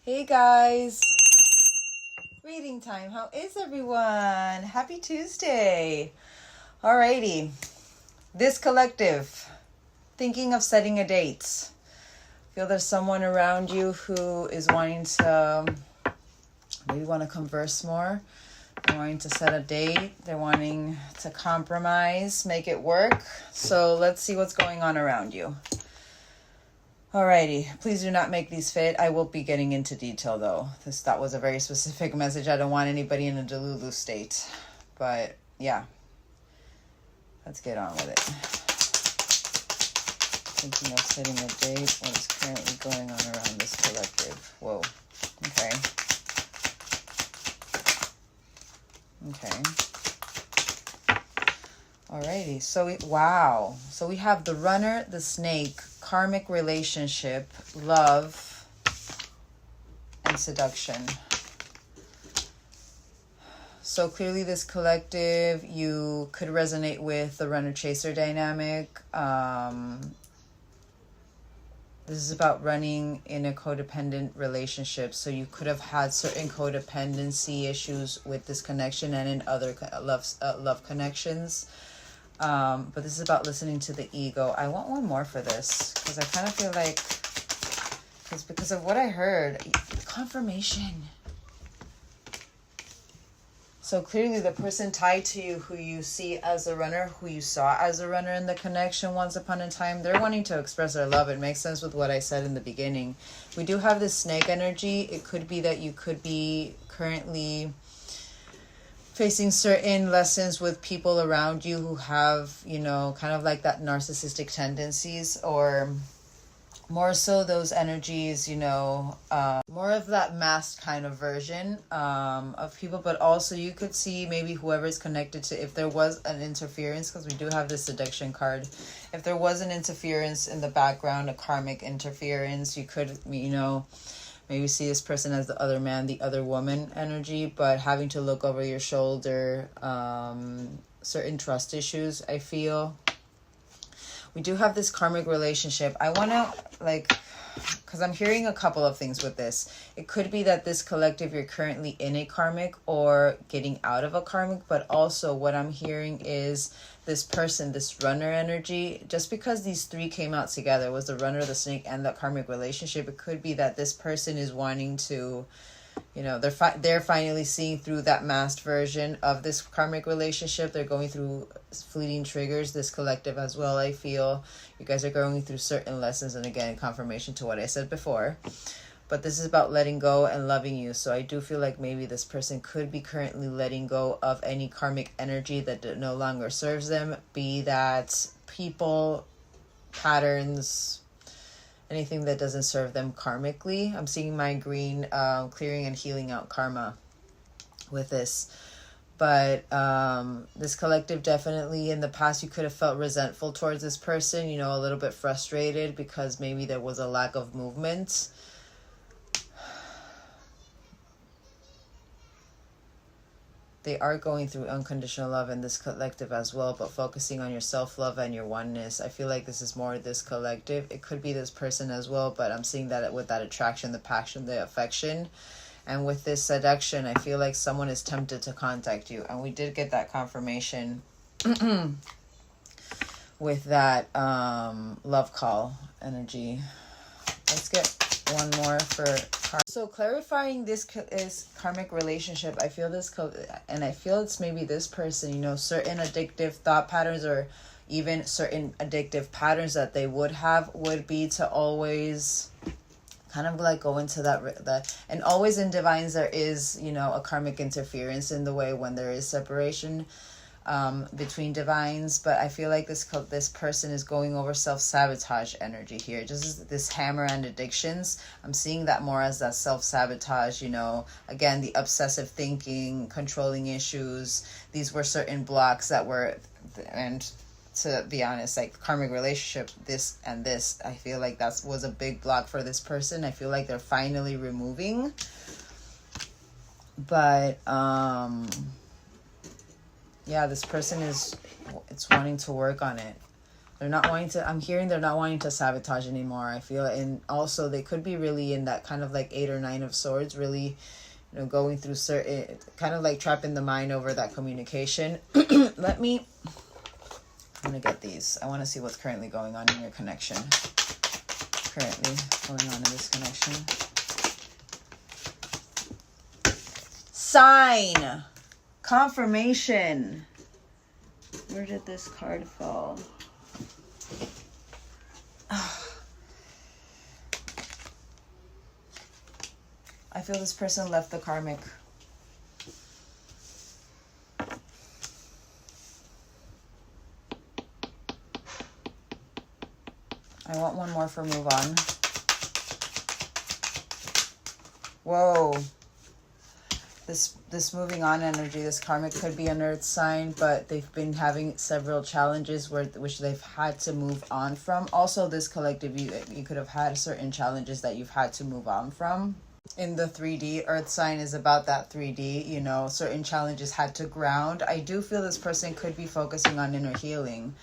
Hey guys, reading time. How is everyone? Happy Tuesday. Alrighty, this collective, thinking of setting a date. Feel there's someone around you who is wanting to maybe want to converse more. They're wanting to set a date. They're wanting to compromise, make it work. So let's see what's going on around you. Alrighty, please do not make these fit. I will be getting into detail though. That was a very specific message. I don't want anybody in a delulu state. But yeah, let's get on with it. Thinking of setting a date. What is currently going on around this collective? Whoa. Okay. Alrighty, so wow. So we have the runner, the snake, karmic relationship, love, and seduction. So clearly this collective, you could resonate with the runner-chaser dynamic. This is about running in a codependent relationship. So you could have had certain codependency issues with this connection and in other love connections. But this is about listening to the ego. I want one more for this because I kind of feel like, because of what I heard, confirmation. So clearly the person tied to you who you see as a runner, who you saw as a runner in the connection once upon a time, they're wanting to express their love. It makes sense with what I said in the beginning. We do have this snake energy. It could be that you could be currently facing certain lessons with people around you who have, kind of like that narcissistic tendencies, or more so those energies, more of that masked kind of version of people. But also you could see maybe whoever is connected to, if there was an interference, because we do have this seduction card. If there was an interference in the background, a karmic interference, you could, maybe see this person as the other man, the other woman energy, but having to look over your shoulder, certain trust issues, I feel. We do have this karmic relationship. I want to, because I'm hearing a couple of things with this. It could be that this collective, you're currently in a karmic or getting out of a karmic, but also what I'm hearing is this person, this runner energy, just because these three came out together, was the runner, the snake, and the karmic relationship, it could be that this person is wanting to, they're finally seeing through that masked version of this karmic relationship. They're going through fleeting triggers, this collective as well. I feel you guys are going through certain lessons, and again, confirmation to what I said before. But this is about letting go and loving you. So I do feel like maybe this person could be currently letting go of any karmic energy that no longer serves them, be that people, patterns, anything that doesn't serve them karmically. I'm seeing my green clearing and healing out karma with this. But this collective, definitely in the past, you could have felt resentful towards this person, a little bit frustrated because maybe there was a lack of movement. They are going through unconditional love in this collective as well, but focusing on your self-love and your oneness. I feel like this is more this collective. It could be this person as well, but I'm seeing that with that attraction, the passion, the affection. And with this seduction, I feel like someone is tempted to contact you. And we did get that confirmation with that love call energy. Let's get one more for so clarifying this is karmic relationship. I feel this and I feel it's maybe this person, certain addictive thought patterns or even certain addictive patterns that they would have would be to always kind of like go into that and always in divines there is a karmic interference in the way when there is separation between divines. But I feel like this person is going over self-sabotage energy here. Just this hammer and addictions, I'm seeing that more as that self-sabotage, again, the obsessive thinking, controlling issues. These were certain blocks that were, and to be honest, like karmic relationship, this and this, I feel like that was a big block for this person. I feel like they're finally removing. But yeah, this person it's wanting to work on it. They're not wanting to, I'm hearing they're not wanting to sabotage anymore, I feel. And also they could be really in that kind of like 8 or 9 of swords, really, you know, going through certain, kind of like trapping the mind over that communication. I'm going to get these. I want to see what's currently going on in your connection. Currently going on in this connection. Sign. Confirmation. Where did this card fall? I feel this person left the karmic. I want one more for move on. Whoa. This moving on energy, this karmic could be an earth sign, but they've been having several challenges which they've had to move on from. Also, this collective, you could have had certain challenges that you've had to move on from. In the 3D, earth sign is about that 3D, you know, certain challenges had to ground. I do feel this person could be focusing on inner healing.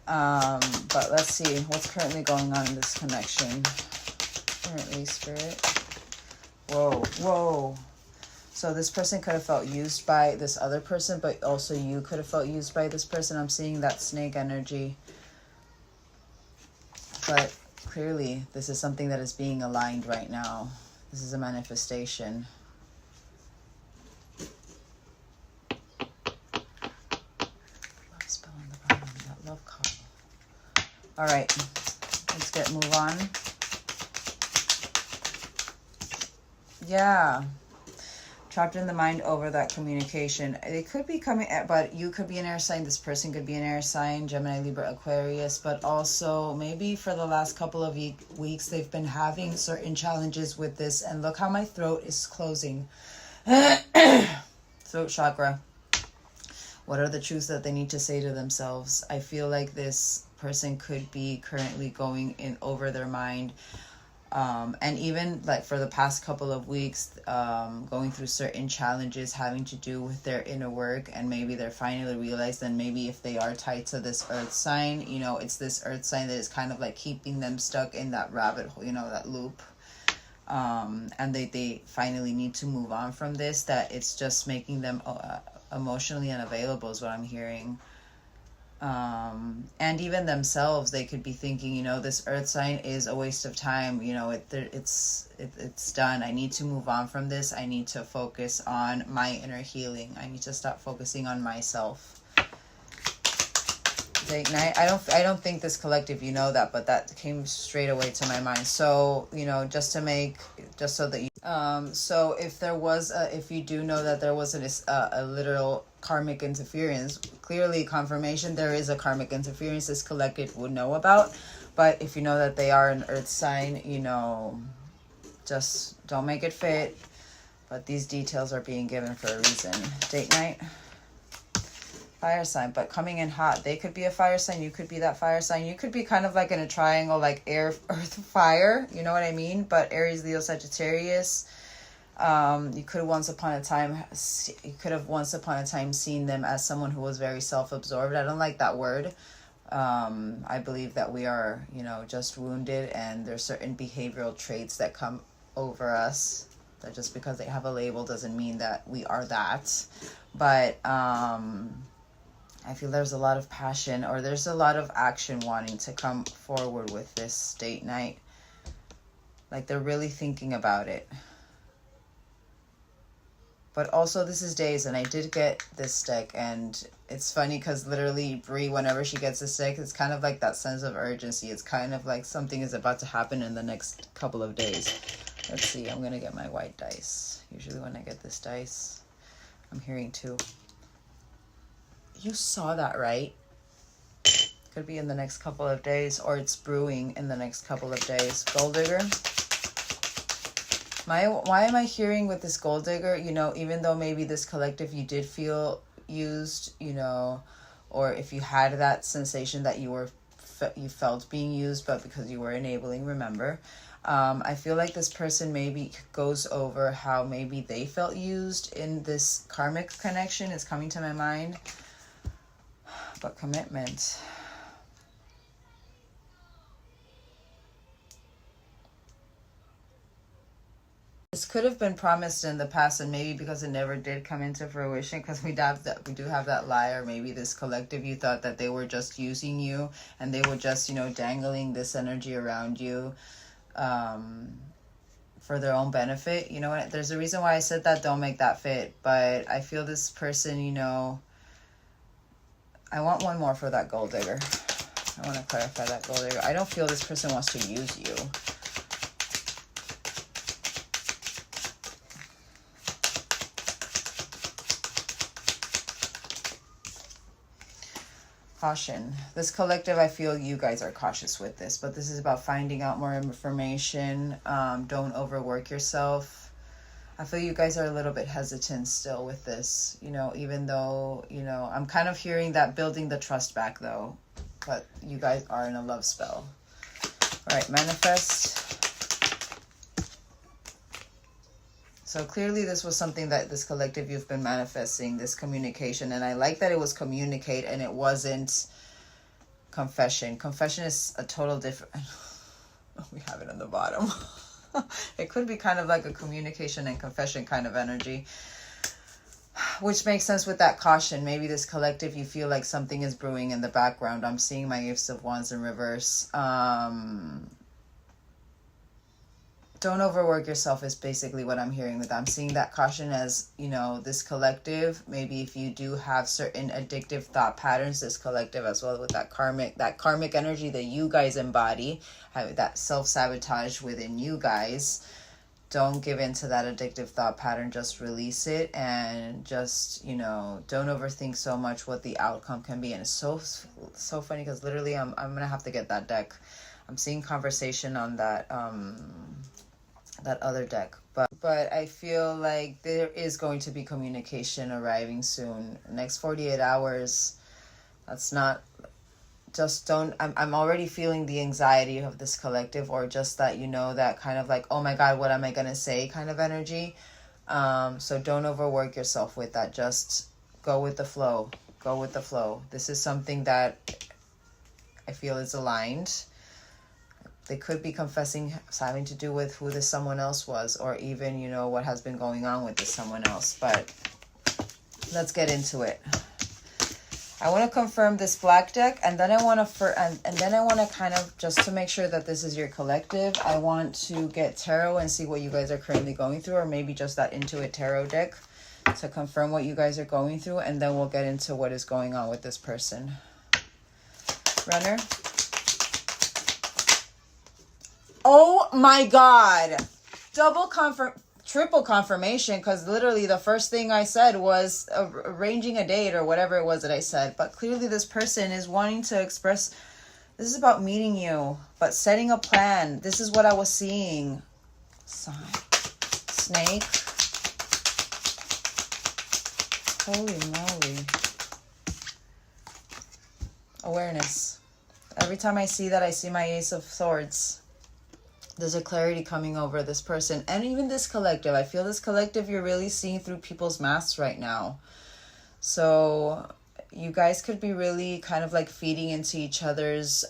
But let's see what's currently going on in this connection. Currently, Spirit. Whoa. So this person could have felt used by this other person, but also you could have felt used by this person. I'm seeing that snake energy. But clearly, this is something that is being aligned right now. This is a manifestation. Love spell on the bottom, that love card. All right, let's move on. Yeah. Trapped in the mind over that communication. It could be coming at, but you could be an air sign. This person could be an air sign, Gemini, Libra, Aquarius. But also maybe for the last couple of weeks, they've been having certain challenges with this. And look how my throat is closing. Throat chakra. What are the truths that they need to say to themselves? I feel like this person could be currently going in over their mind. And even like for the past couple of weeks, going through certain challenges having to do with their inner work, and maybe they're finally realized that maybe if they are tied to this earth sign, you know, it's this earth sign that is kind of like keeping them stuck in that rabbit hole, you know, that loop. And they finally need to move on from this, that it's just making them emotionally unavailable is what I'm hearing. And even themselves, they could be thinking, you know, this earth sign is a waste of time. You know, it's done. I need to move on from this. I need to focus on my inner healing. I need to stop focusing on myself. Date night. I don't think this collective, you know that, but that came straight away to my mind. So, you know, just so that you, so if you do know that there was a literal karmic interference, clearly confirmation there is a karmic interference this collective would know about. But if you know that they are an earth sign, you know, just don't make it fit. But these details are being given for a reason. Date night. Fire sign, but coming in hot. They could be a fire sign. You could be that fire sign. You could be kind of like in a triangle, like air, earth, fire. You know what I mean? But Aries, Leo, Sagittarius. You could have once upon a time seen them as someone who was very self-absorbed. I don't like that word. I believe that we are, you know, just wounded, and there's certain behavioral traits that come over us. That just because they have a label doesn't mean that we are that. But I feel there's a lot of passion, or there's a lot of action wanting to come forward with this date night. Like they're really thinking about it. But also this is days, and I did get this deck, and it's funny because literally Brie, whenever she gets this deck, it's kind of like that sense of urgency. It's kind of like something is about to happen in the next couple of days. Let's see, I'm going to get my white dice. Usually when I get this dice, I'm hearing 2. You saw that, right? Could be in the next couple of days, or it's brewing in the next couple of days. Gold digger. Why am I hearing with this gold digger, you know, even though maybe this collective you did feel used, you know, or if you had that sensation that you felt being used, but because you were enabling, remember, I feel like this person maybe goes over how maybe they felt used in this karmic connection is coming to my mind. But commitment. This could have been promised in the past, and maybe because it never did come into fruition, because we do have that lie, or maybe this collective, you thought that they were just using you and they were just, you know, dangling this energy around you for their own benefit. You know what? There's a reason why I said that. Don't make that fit. But I feel this person, you know, I want one more for that gold digger. I want to clarify that gold digger. I don't feel this person wants to use you. Caution. This collective, I feel you guys are cautious with this, but this is about finding out more information. Don't overwork yourself. I feel you guys are a little bit hesitant still with this, you know, even though, you know, I'm kind of hearing that building the trust back though, but you guys are in a love spell. All right, manifest. So clearly this was something that this collective you've been manifesting, this communication. And I like that it was communicate and it wasn't confession. Confession is a total different... We have it on the bottom. It could be kind of like a communication and confession kind of energy. Which makes sense with that caution. Maybe this collective, you feel like something is brewing in the background. I'm seeing my Ace of Wands in reverse. Don't overwork yourself is basically what I'm hearing with. I'm seeing that caution as, you know, this collective, maybe if you do have certain addictive thought patterns, this collective as well with that karmic energy that you guys embody, have that self-sabotage within you guys. Don't give in to that addictive thought pattern. Just release it and just, you know, don't overthink so much what the outcome can be. And it's so funny because literally I'm going to have to get that deck. I'm seeing conversation on that that other deck, but I feel like there is going to be communication arriving soon. Next 48 hours. That's not just don't I'm already feeling the anxiety of this collective, or just that, you know, that kind of like, oh my god, what am I gonna say kind of energy. So don't overwork yourself with that. Just go with the flow. Go with the flow. This is something that I feel is aligned. They could be confessing having to do with who this someone else was, or even, you know, what has been going on with this someone else. But let's get into it. I want to confirm this black deck, and then I want to and then I want to kind of, just to make sure that this is your collective, I want to get tarot and see what you guys are currently going through, or maybe just that Intuit tarot deck to confirm what you guys are going through, and then we'll get into what is going on with this person. Runner. Oh my god, triple confirmation, because literally the first thing I said was arranging a date or whatever it was that I said. But clearly this person is wanting to express, this is about meeting you, but setting a plan. This is what I was seeing. Sign. Snake. Holy moly. Awareness. Every time I see that, I see my Ace of Swords. There's a clarity coming over this person, and even this collective. I feel this collective, you're really seeing through people's masks right now. So you guys could be really kind of like feeding into each other's...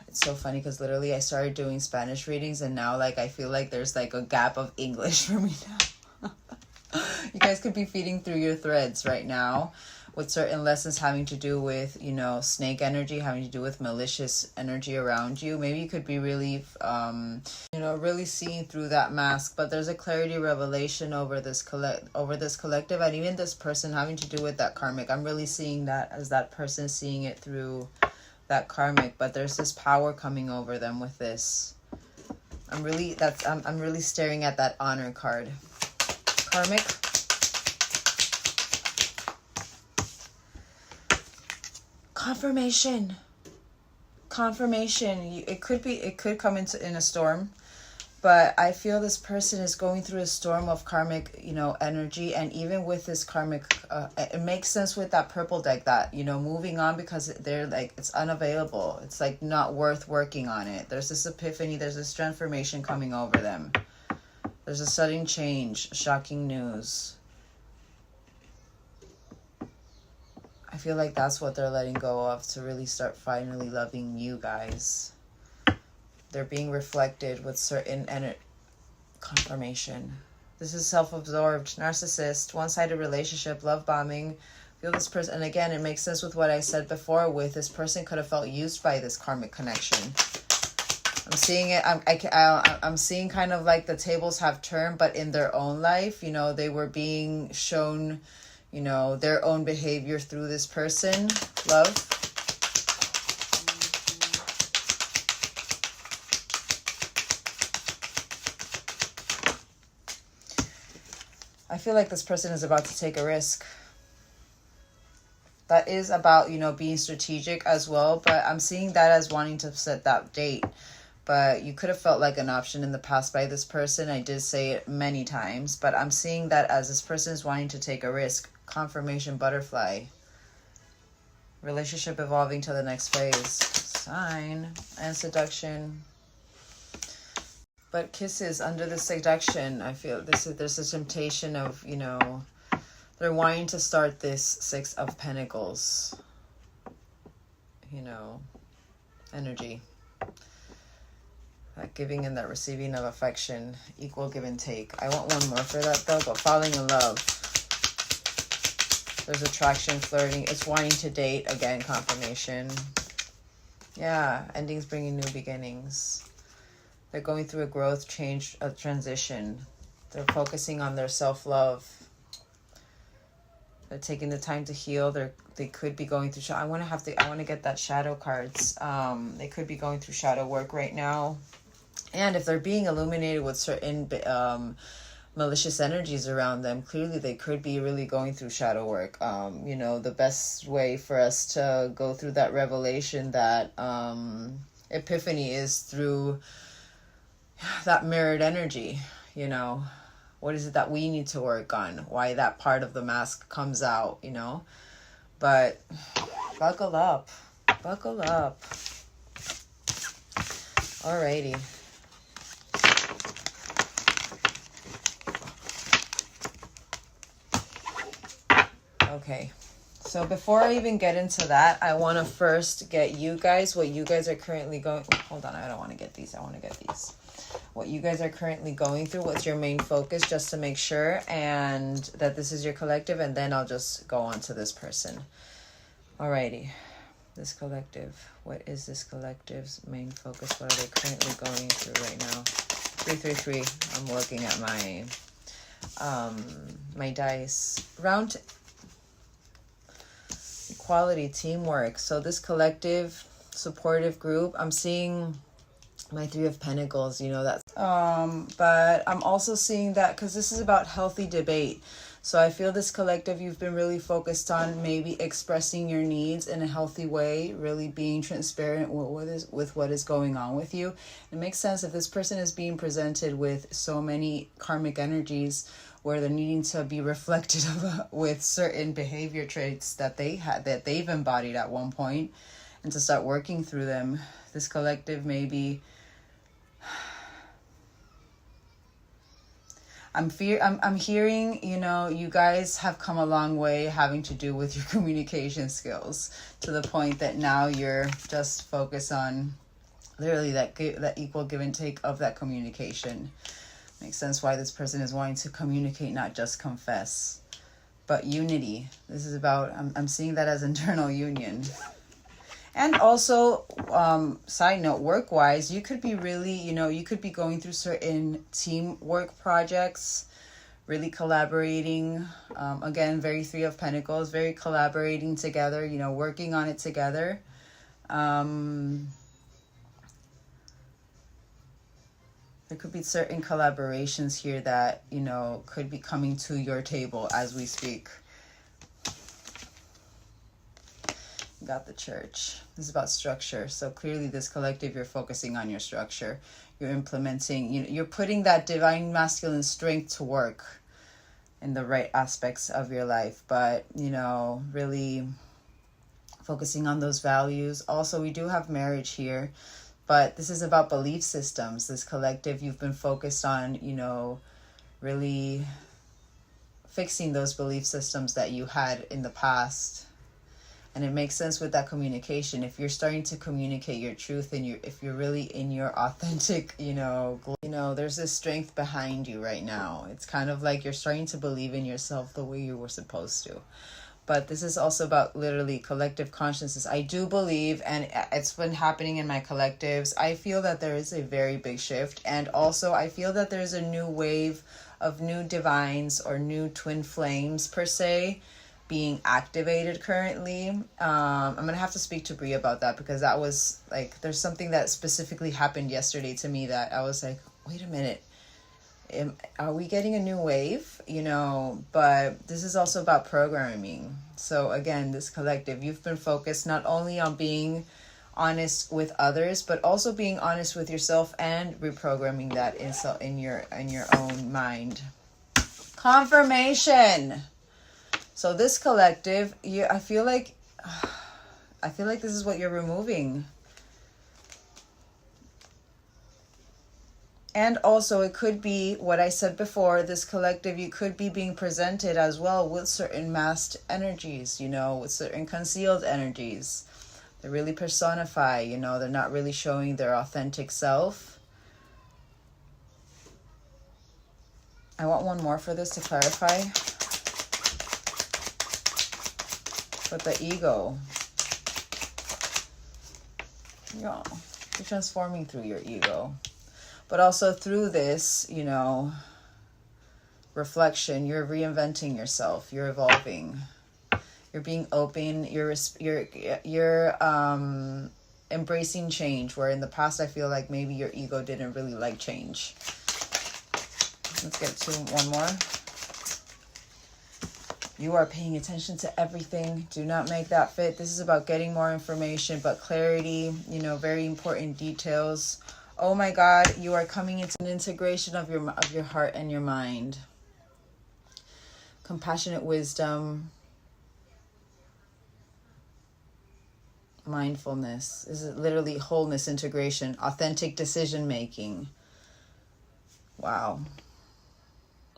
It's so funny because literally I started doing Spanish readings, and now like I feel like there's like a gap of English for me now. You guys could be feeding through your threads right now with certain lessons having to do with, you know, snake energy, having to do with malicious energy around you. Maybe you could be really, you know, really seeing through that mask. But there's a clarity revelation over this collective, and even this person having to do with that karmic. I'm really seeing that as that person seeing it through that karmic. But there's this power coming over them with this. I'm really staring at that honor card. Karmic. Confirmation. It could come in a storm, but I feel this person is going through a storm of karmic, you know, energy. And even with this karmic, it makes sense with that purple deck that, you know, moving on, because they're like, it's unavailable. It's like not worth working on it. There's this epiphany. There's this transformation coming over them. There's a sudden change, shocking news. I feel like that's what they're letting go of to really start finally loving you guys. They're being reflected with certain confirmation. This is self-absorbed, narcissist, one-sided relationship, love bombing. Feel this person, and again, it makes sense with what I said before. With this person could have felt used by this karmic connection. I'm seeing it. I'm seeing kind of like the tables have turned, but in their own life, you know, they were being shown, you know, their own behavior through this person. Love. I feel like this person is about to take a risk. That is about, you know, being strategic as well, but I'm seeing that as wanting to set that date. But you could have felt like an option in the past by this person. I did say it many times, but I'm seeing that as this person is wanting to take a risk. Confirmation butterfly. Relationship evolving to the next phase. Sign and seduction. But kisses under the seduction, I feel there's a temptation of, you know, they're wanting to start this Six of Pentacles, you know, energy. That giving and that receiving of affection, equal give and take. I want one more for that though, but falling in love. There's attraction, flirting. It's wanting to date, again, confirmation. Yeah, endings bringing new beginnings. They're going through a growth, change, a transition. They're focusing on their self-love. They're taking the time to heal. They could be going through. I want to get that shadow cards. They could be going through shadow work right now, and if they're being illuminated with certain malicious energies around them, clearly they could be really going through shadow work. You know, the best way for us to go through that revelation, that epiphany, is through that mirrored energy. You know, what is it that we need to work on? Why that part of the mask comes out, you know? But buckle up. Buckle up. Alrighty. Okay. So before I even get into that, I want to first get you guys, what you guys are currently going... Hold on, I don't want to get these. I want to get these. What you guys are currently going through, what's your main focus, just to make sure, and that this is your collective, and then I'll just go on to this person. Alrighty. This collective. What is this collective's main focus? What are they currently going through right now? 333. I'm looking at my dice. Round equality, teamwork. So this collective, supportive group, I'm seeing my Three of Pentacles, you know, that. But I'm also seeing that because this is about healthy debate. So I feel this collective, you've been really focused on maybe expressing your needs in a healthy way, really being transparent with what is going on with you. It makes sense if this person is being presented with so many karmic energies where they're needing to be reflected with certain behavior traits that they've embodied at one point, and to start working through them. This collective maybe... I'm hearing, you know, you guys have come a long way having to do with your communication skills, to the point that now you're just focused on literally that equal give and take of that communication. Makes sense why this person is wanting to communicate, not just confess. But unity. This is about, I'm seeing that as internal union. And also, side note, work-wise, you could be really, you know, you could be going through certain teamwork projects, really collaborating. Again, very Three of Pentacles, very collaborating together, you know, working on it together. There could be certain collaborations here that, you know, could be coming to your table as we speak. Got the Church. This is about structure. So clearly this collective, you're focusing on your structure. You're implementing, you're putting that divine masculine strength to work in the right aspects of your life. But, you know, really focusing on those values. Also, we do have marriage here. But this is about belief systems. This collective, you've been focused on, you know, really fixing those belief systems that you had in the past. And it makes sense with that communication. If you're starting to communicate your truth and if you're really in your authentic, there's this strength behind you right now. It's kind of like you're starting to believe in yourself the way you were supposed to. But this is also about literally collective consciousness. I do believe, and it's been happening in my collectives, I feel that there is a very big shift. And also I feel that there's a new wave of new divines or new twin flames per se being activated currently. I'm gonna have to speak to Brie about that, because that was like, there's something that specifically happened yesterday to me that I was like, wait a minute, are we getting a new wave? But this is also about programming. So again, this collective, you've been focused not only on being honest with others, but also being honest with yourself and reprogramming that in your own mind. Confirmation. So this collective, I feel like this is what you're removing. And also it could be what I said before, this collective, you could be being presented as well with certain masked energies, with certain concealed energies. They really personify, they're not really showing their authentic self. I want one more for this to clarify. With the ego. You're transforming through your ego. But also through this, reflection, you're reinventing yourself. You're evolving. You're being open. You're embracing change. Where in the past, I feel like maybe your ego didn't really like change. Let's get to one more. You are paying attention to everything. Do not make that fit. This is about getting more information, but clarity, very important details. Oh my God, you are coming into an integration of your heart and your mind. Compassionate wisdom. Mindfulness. This is literally wholeness, integration, authentic decision making. Wow.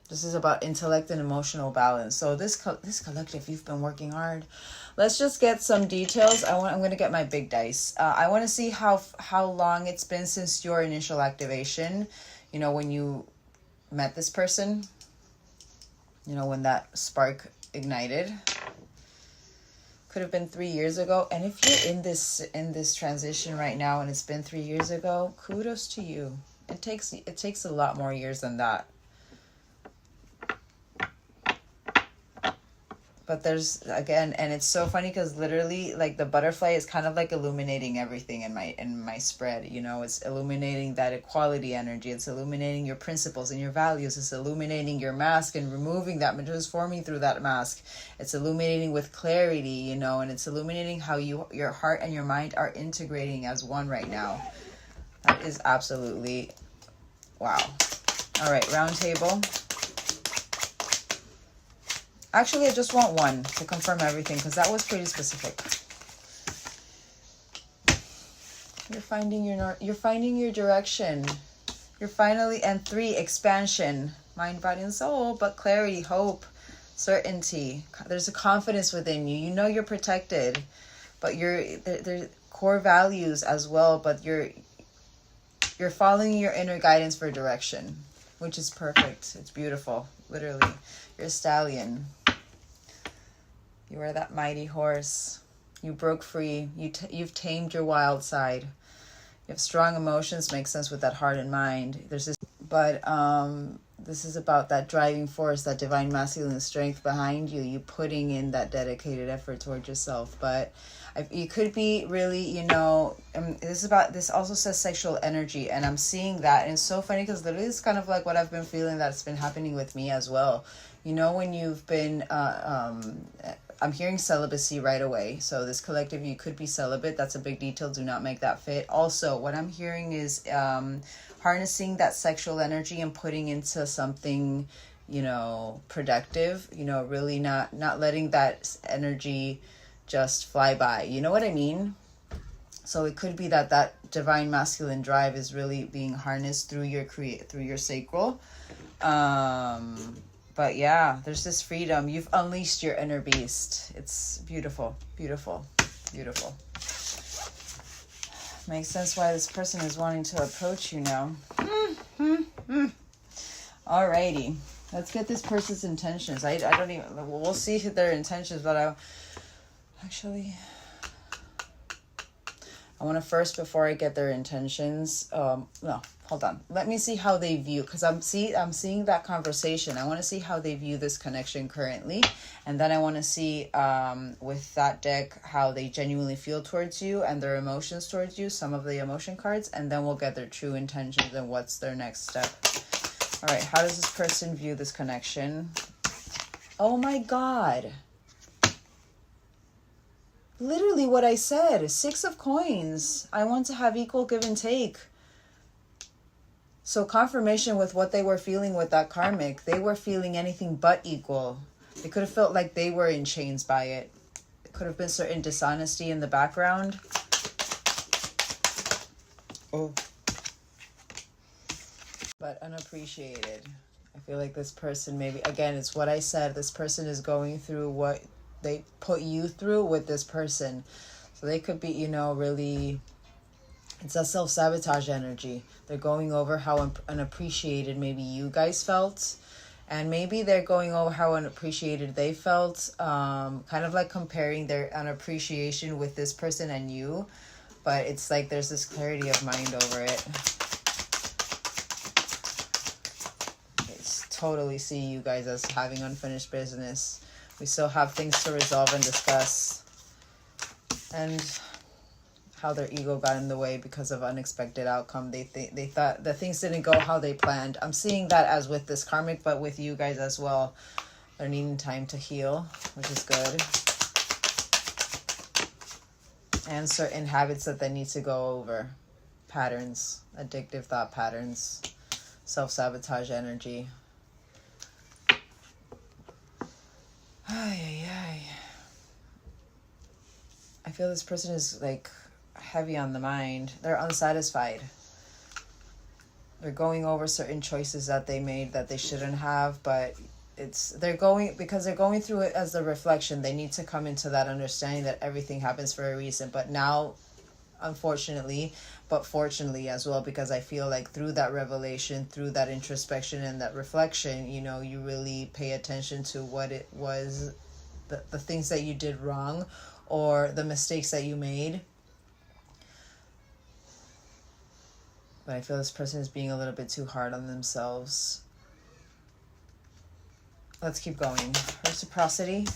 This is about intellect and emotional balance. So this collective, you've been working hard. Let's just get some details. I'm going to get my big dice. I want to see how long it's been since your initial activation. When you met this person. When that spark ignited. Could have been 3 years ago. And if you're in this transition right now and it's been 3 years ago, kudos to you. It takes a lot more years than that. But there's, again, and it's so funny because literally, like, the butterfly is kind of like illuminating everything in my spread. It's illuminating that equality energy. It's illuminating your principles and your values. It's illuminating your mask and removing that, transforming through that mask. It's illuminating with clarity, and it's illuminating how your heart and your mind are integrating as one right now. That is absolutely wow. All right, round table. Actually, I just want one to confirm everything because that was pretty specific. You're finding your direction. You're finally, and 3, expansion, mind, body, and soul, but clarity, hope, certainty. There's a confidence within you. You're protected, but there's core values as well, but you're following your inner guidance for direction, which is perfect. It's beautiful, literally. You're a stallion. You are that mighty horse. You broke free. You've tamed your wild side. You have strong emotions. Makes sense with that heart and mind. This is about that driving force, that divine masculine strength behind you. You putting in that dedicated effort towards yourself. But you could be really, this also says sexual energy, and I'm seeing that, and it's so funny because literally it's kind of like what I've been feeling that's been happening with me as well. When you've been, I'm hearing celibacy right away. So this collective, you could be celibate. That's a big detail. Do not make that fit. Also, what I'm hearing is harnessing that sexual energy and putting into something, productive, really not letting that energy just fly by. You know what I mean? So it could be that divine masculine drive is really being harnessed through your sacral. But yeah, there's this freedom. You've unleashed your inner beast. It's beautiful, beautiful, beautiful. Makes sense why this person is wanting to approach you now. Alrighty. Let's get this person's intentions. I don't even... We'll see their intentions, but I want to first, before I get their intentions... no, hold on. Let me see how they view... Because I'm seeing that conversation. I want to see how they view this connection currently. And then I want to see, with that deck, how they genuinely feel towards you and their emotions towards you. Some of the emotion cards. And then we'll get their true intentions and what's their next step. All right, how does this person view this connection? Oh my God. Literally what I said, 6 of coins. I want to have equal give and take. So confirmation with what they were feeling with that karmic. They were feeling anything but equal. They could have felt like they were in chains by it. It could have been certain dishonesty in the background. Oh. But unappreciated. I feel like this person maybe, again, it's what I said, this person is going through what they put you through with this person. So they could be, you know, really, it's a self-sabotage energy. They're going over how unappreciated maybe you guys felt. And maybe they're going over how unappreciated they felt. Kind of like comparing their unappreciation with this person and you. But it's like there's this clarity of mind over it. Totally see you guys as having unfinished business. We still have things to resolve and discuss. And how their ego got in the way because of unexpected outcome. They thought the things didn't go how they planned. I'm seeing that as with this karmic, but with you guys as well. They're needing time to heal, which is good. And certain habits that they need to go over. Patterns, addictive thought patterns, self-sabotage energy. I feel this person is like heavy on the mind. They're unsatisfied. They're going over certain choices that they made that they shouldn't have, but they're going through it as a reflection. They need to come into that understanding that everything happens for a reason. But now, unfortunately, but fortunately as well, because I feel like through that revelation, through that introspection and that reflection, you know, you really pay attention to what it was, the things that you did wrong or the mistakes that you made. But I feel this person is being a little bit too hard on themselves. Let's keep going. Reciprocity.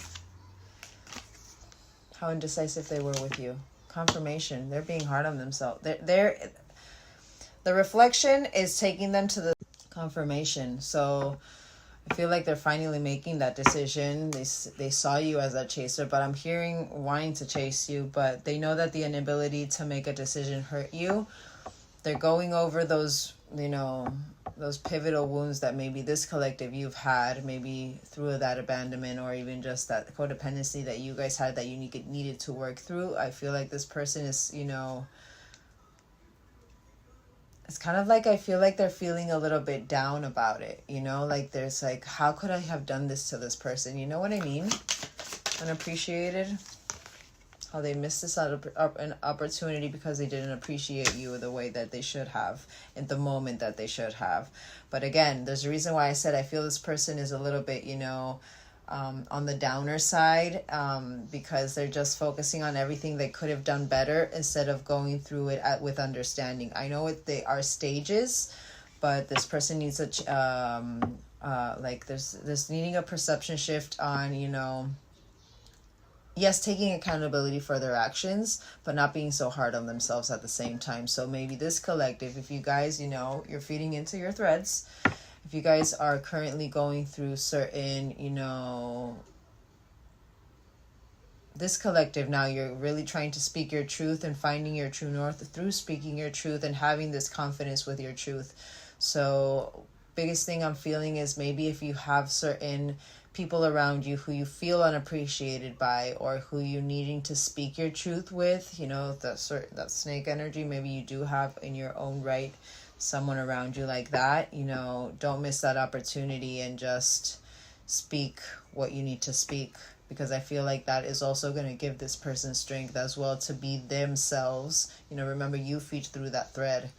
How indecisive they were with you. Confirmation. They're being hard on themselves. The reflection is taking them to the confirmation. So I feel like they're finally making that decision. They saw you as that chaser, but I'm hearing wanting to chase you, but they know that the inability to make a decision hurt you. They're going over those, you know, those pivotal wounds that maybe this collective you've had, maybe through that abandonment or even just that codependency that you guys had that you needed to work through. I feel like this person is, you know, it's kind of like I feel like they're feeling a little bit down about it, you know, like there's like, how could I have done this to this person? You know what I mean? Unappreciated. How they missed this an opportunity because they didn't appreciate you the way that they should have in the moment that they should have. But again, there's a reason why I said I feel this person is a little bit, you know, on the downer side, because they're just focusing on everything they could have done better instead of going through it with understanding. I know they are stages, but this person needs like there's needing a perception shift on, you know, yes, taking accountability for their actions, but not being so hard on themselves at the same time. So maybe this collective, if you guys, you know, you're feeding into your threads, if you guys are currently going through certain, you know, this collective now, you're really trying to speak your truth and finding your true north through speaking your truth and having this confidence with your truth. So biggest thing I'm feeling is maybe if you have certain people around you who you feel unappreciated by or who you needing to speak your truth with, you know, that snake energy, maybe you do have in your own right someone around you like that, you know, don't miss that opportunity and just speak what you need to speak, because I feel like that is also going to give this person strength as well to be themselves. You know, remember, you feed through that thread.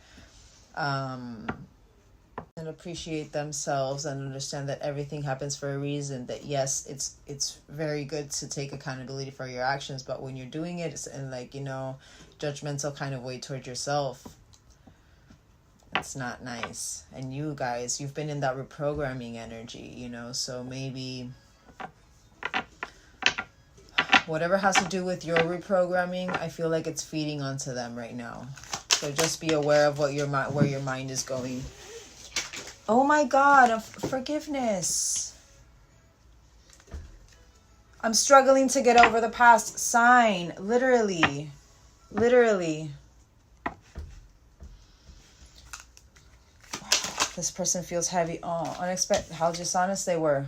And appreciate themselves and understand that everything happens for a reason. That yes, it's very good to take accountability for your actions, but when you're doing it, it's in like, you know, judgmental kind of way toward yourself, it's not nice. And you guys, you've been in that reprogramming energy, you know, so maybe whatever has to do with your reprogramming, I feel like it's feeding onto them right now. So just be aware of what where your mind is going. Oh my God, forgiveness. I'm struggling to get over the past. Sign. Literally. Literally. This person feels heavy. Oh, unexpected. How dishonest they were.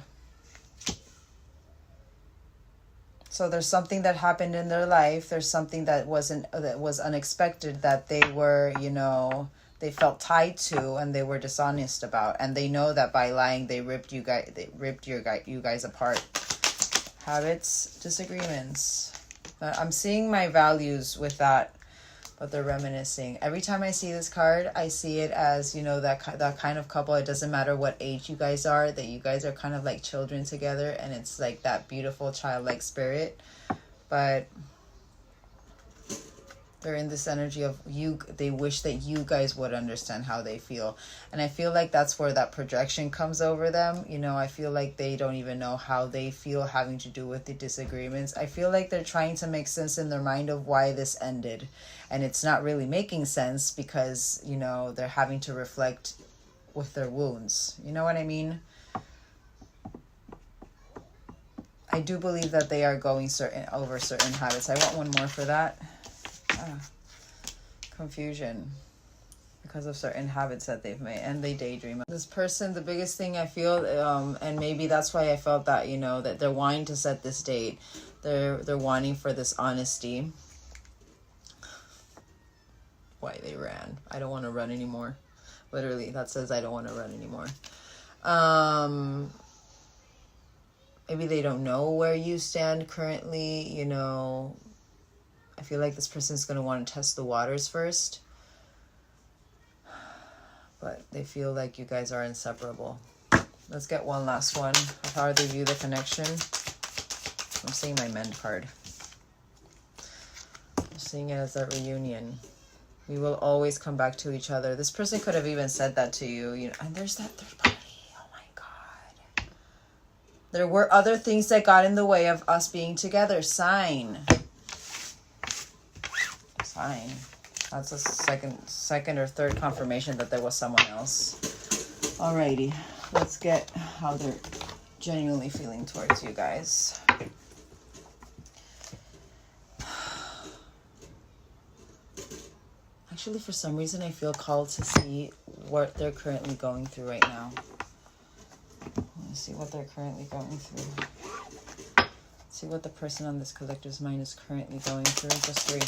So there's something that happened in their life. There's something that was unexpected, that they were, you know, they felt tied to, and they were dishonest about, and they know that by lying you guys apart. Habits, disagreements. I'm seeing my values with that, but they're reminiscing. Every time I see this card, I see it as, you know, that kind of couple. It doesn't matter what age you guys are, that you guys are kind of like children together, and it's like that beautiful childlike spirit. But they're in this energy of they wish that you guys would understand how they feel. And I feel like that's where that projection comes over them. You know, I feel like they don't even know how they feel having to do with the disagreements. I feel like they're trying to make sense in their mind of why this ended. And it's not really making sense because, you know, they're having to reflect with their wounds. You know what I mean? I do believe that they are going over certain habits. I want one more for that. Confusion because of certain habits that they've made, and they daydream. This person, the biggest thing I feel, and maybe that's why I felt that, you know, that they're wanting to set this date. They're wanting for this honesty. Why they ran. I don't want to run anymore. Literally, that says I don't want to run anymore. Maybe they don't know where you stand currently, you know. I feel like this person's going to want to test the waters first. But they feel like you guys are inseparable. Let's get one last one. How they view the connection. I'm seeing my mend card. I'm seeing it as that reunion. We will always come back to each other. This person could have even said that to you. You know, and there's that third party. Oh my God. There were other things that got in the way of us being together. Sign. Fine. That's a second or third confirmation that there was someone else. Alrighty, let's get how they're genuinely feeling towards you guys. Actually, for some reason, I feel called to see what they're currently going through right now. Let's see what they're currently going through. Let's see what the person on this collector's mind is currently going through. Just 3.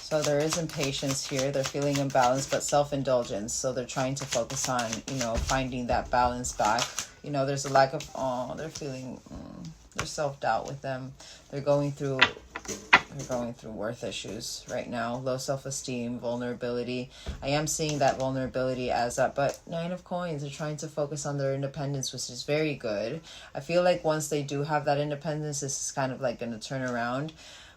So there is impatience here. They're feeling imbalanced, but self-indulgence. So they're trying to focus on, you know, finding that balance back. You know, there's a lack of, they're feeling, there's self-doubt with them. They're going through worth issues right now. Low self-esteem, vulnerability. I am seeing that vulnerability as that, but 9 of coins, they're trying to focus on their independence, which is very good. I feel like once they do have that independence, this is kind of like going to turn around.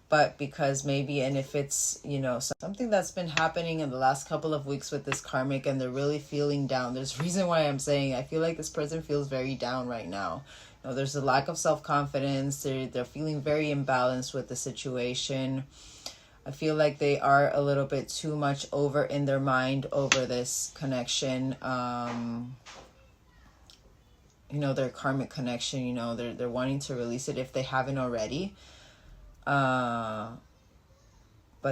But because maybe, and if it's, you know, something that's been happening in the last couple of weeks with this karmic, and they're really feeling down. There's a reason why I'm saying I feel like this person feels very down right now. You know, there's a lack of self-confidence. They're feeling very imbalanced with the situation. I feel like they are a little bit too much over in their mind over this connection. You know, their karmic connection, you know, they're wanting to release it if they haven't already. But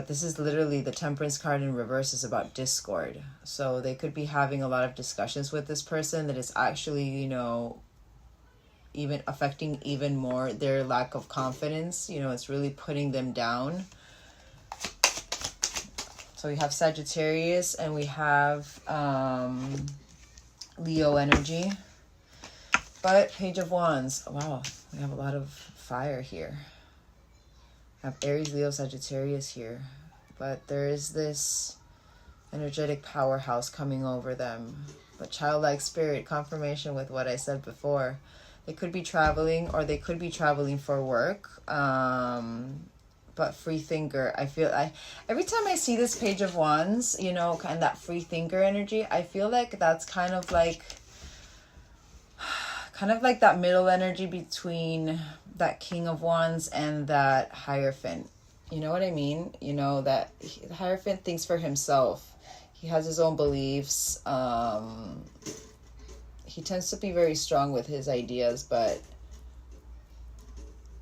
this is literally the Temperance card in reverse is about discord. So they could be having a lot of discussions with this person that is actually, you know, even affecting even more their lack of confidence. You know, it's really putting them down. So we have Sagittarius and we have Leo energy. But Page of Wands, wow, we have a lot of fire here. I have Aries, Leo, Sagittarius here. But there is this energetic powerhouse coming over them. But childlike spirit, confirmation with what I said before. They could be traveling or they could be traveling for work. But free thinker, I feel every time I see this Page of Wands, you know, kind of that free thinker energy, I feel like that's kind of like that middle energy between that King of Wands and that Hierophant. You know what I mean? You know, that the Hierophant thinks for himself. He has his own beliefs. He tends to be very strong with his ideas, but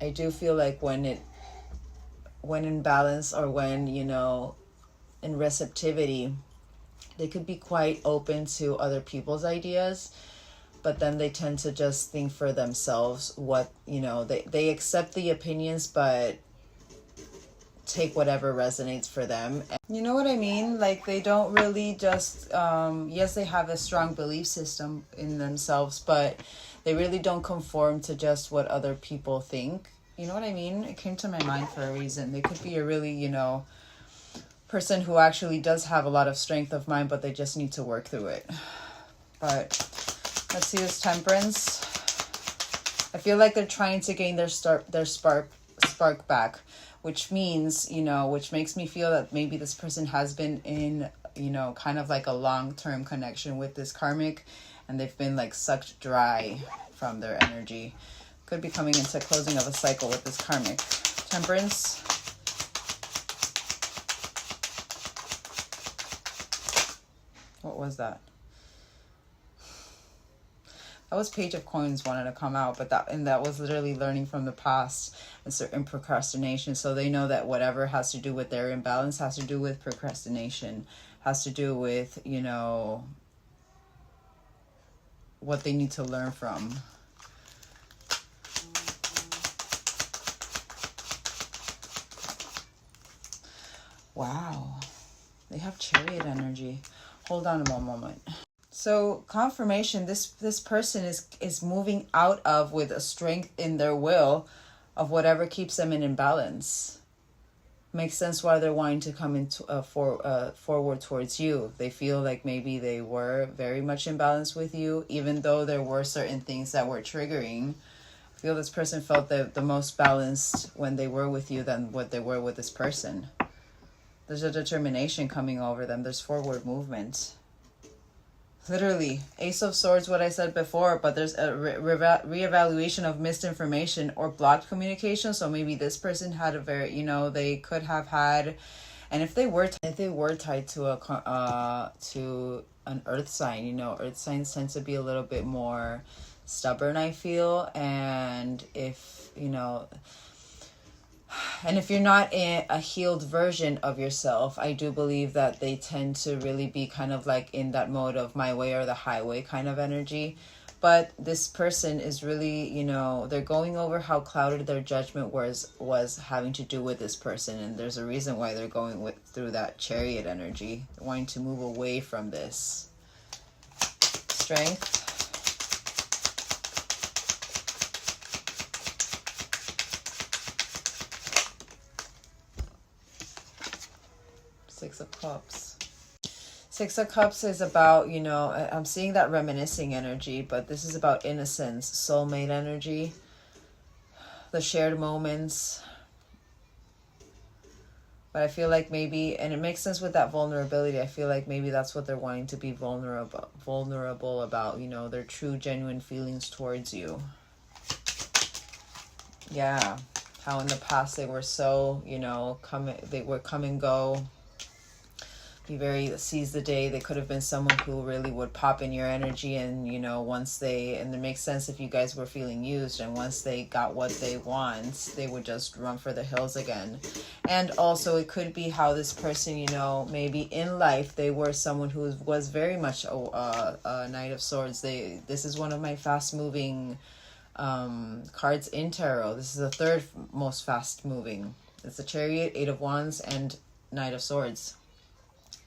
I do feel like when in balance or when, you know, in receptivity, they could be quite open to other people's ideas, but then they tend to just think for themselves what, you know, they accept the opinions, but take whatever resonates for them. You know what I mean? Like, they don't really just, yes, they have a strong belief system in themselves, but they really don't conform to just what other people think. You know what I mean? It came to my mind for a reason. They could be a really, you know, person who actually does have a lot of strength of mind, but they just need to work through it. But let's see this Temperance. I feel like they're trying to gain their spark back, which means, you know, which makes me feel that maybe this person has been in, you know, kind of like a long-term connection with this karmic, and they've been like sucked dry from their energy. Could be coming into closing of a cycle with this karmic. Temperance. What was that? That was Page of Coins wanted to come out, but that was literally learning from the past and certain procrastination. So they know that whatever has to do with their imbalance has to do with procrastination, has to do with, you know, what they need to learn from. Wow, they have Chariot energy. Hold on one moment. So confirmation, this person is moving out of with a strength in their will of whatever keeps them in imbalance. Makes sense why they're wanting to come into forward towards you. They feel like maybe they were very much in balance with you, even though there were certain things that were triggering. I feel this person felt the most balanced when they were with you than what they were with this person. There's a determination coming over them. There's forward movement. Literally, Ace of Swords, what I said before, but there's a reevaluation of misinformation or blocked communication. So maybe this person had a very, you know, they could have had, and if they were tied to an earth sign, you know, earth signs tend to be a little bit more stubborn, I feel. And if, you know, and if you're not a healed version of yourself, I do believe that they tend to really be kind of like in that mode of my way or the highway kind of energy. But this person is really, you know, they're going over how clouded their judgment was having to do with this person. And there's a reason why they're going through that Chariot energy, wanting to move away from this. Strength. Six of Cups. Six of Cups is about, you know, I'm seeing that reminiscing energy, but this is about innocence, soulmate energy, the shared moments. But I feel like maybe, and it makes sense with that vulnerability, I feel like maybe that's what they're wanting to be vulnerable about, you know, their true, genuine feelings towards you. Yeah, how in the past they were so, you know, they would come and go. Be very seize the day. They could have been someone who really would pop in your energy, and you know, and it makes sense if you guys were feeling used, and once they got what they want, they would just run for the hills again. And also it could be how this person, you know, maybe in life they were someone who was very much a Knight of Swords. This is one of my fast moving cards in tarot. This is the third most fast moving. It's the Chariot, Eight of Wands, and Knight of Swords.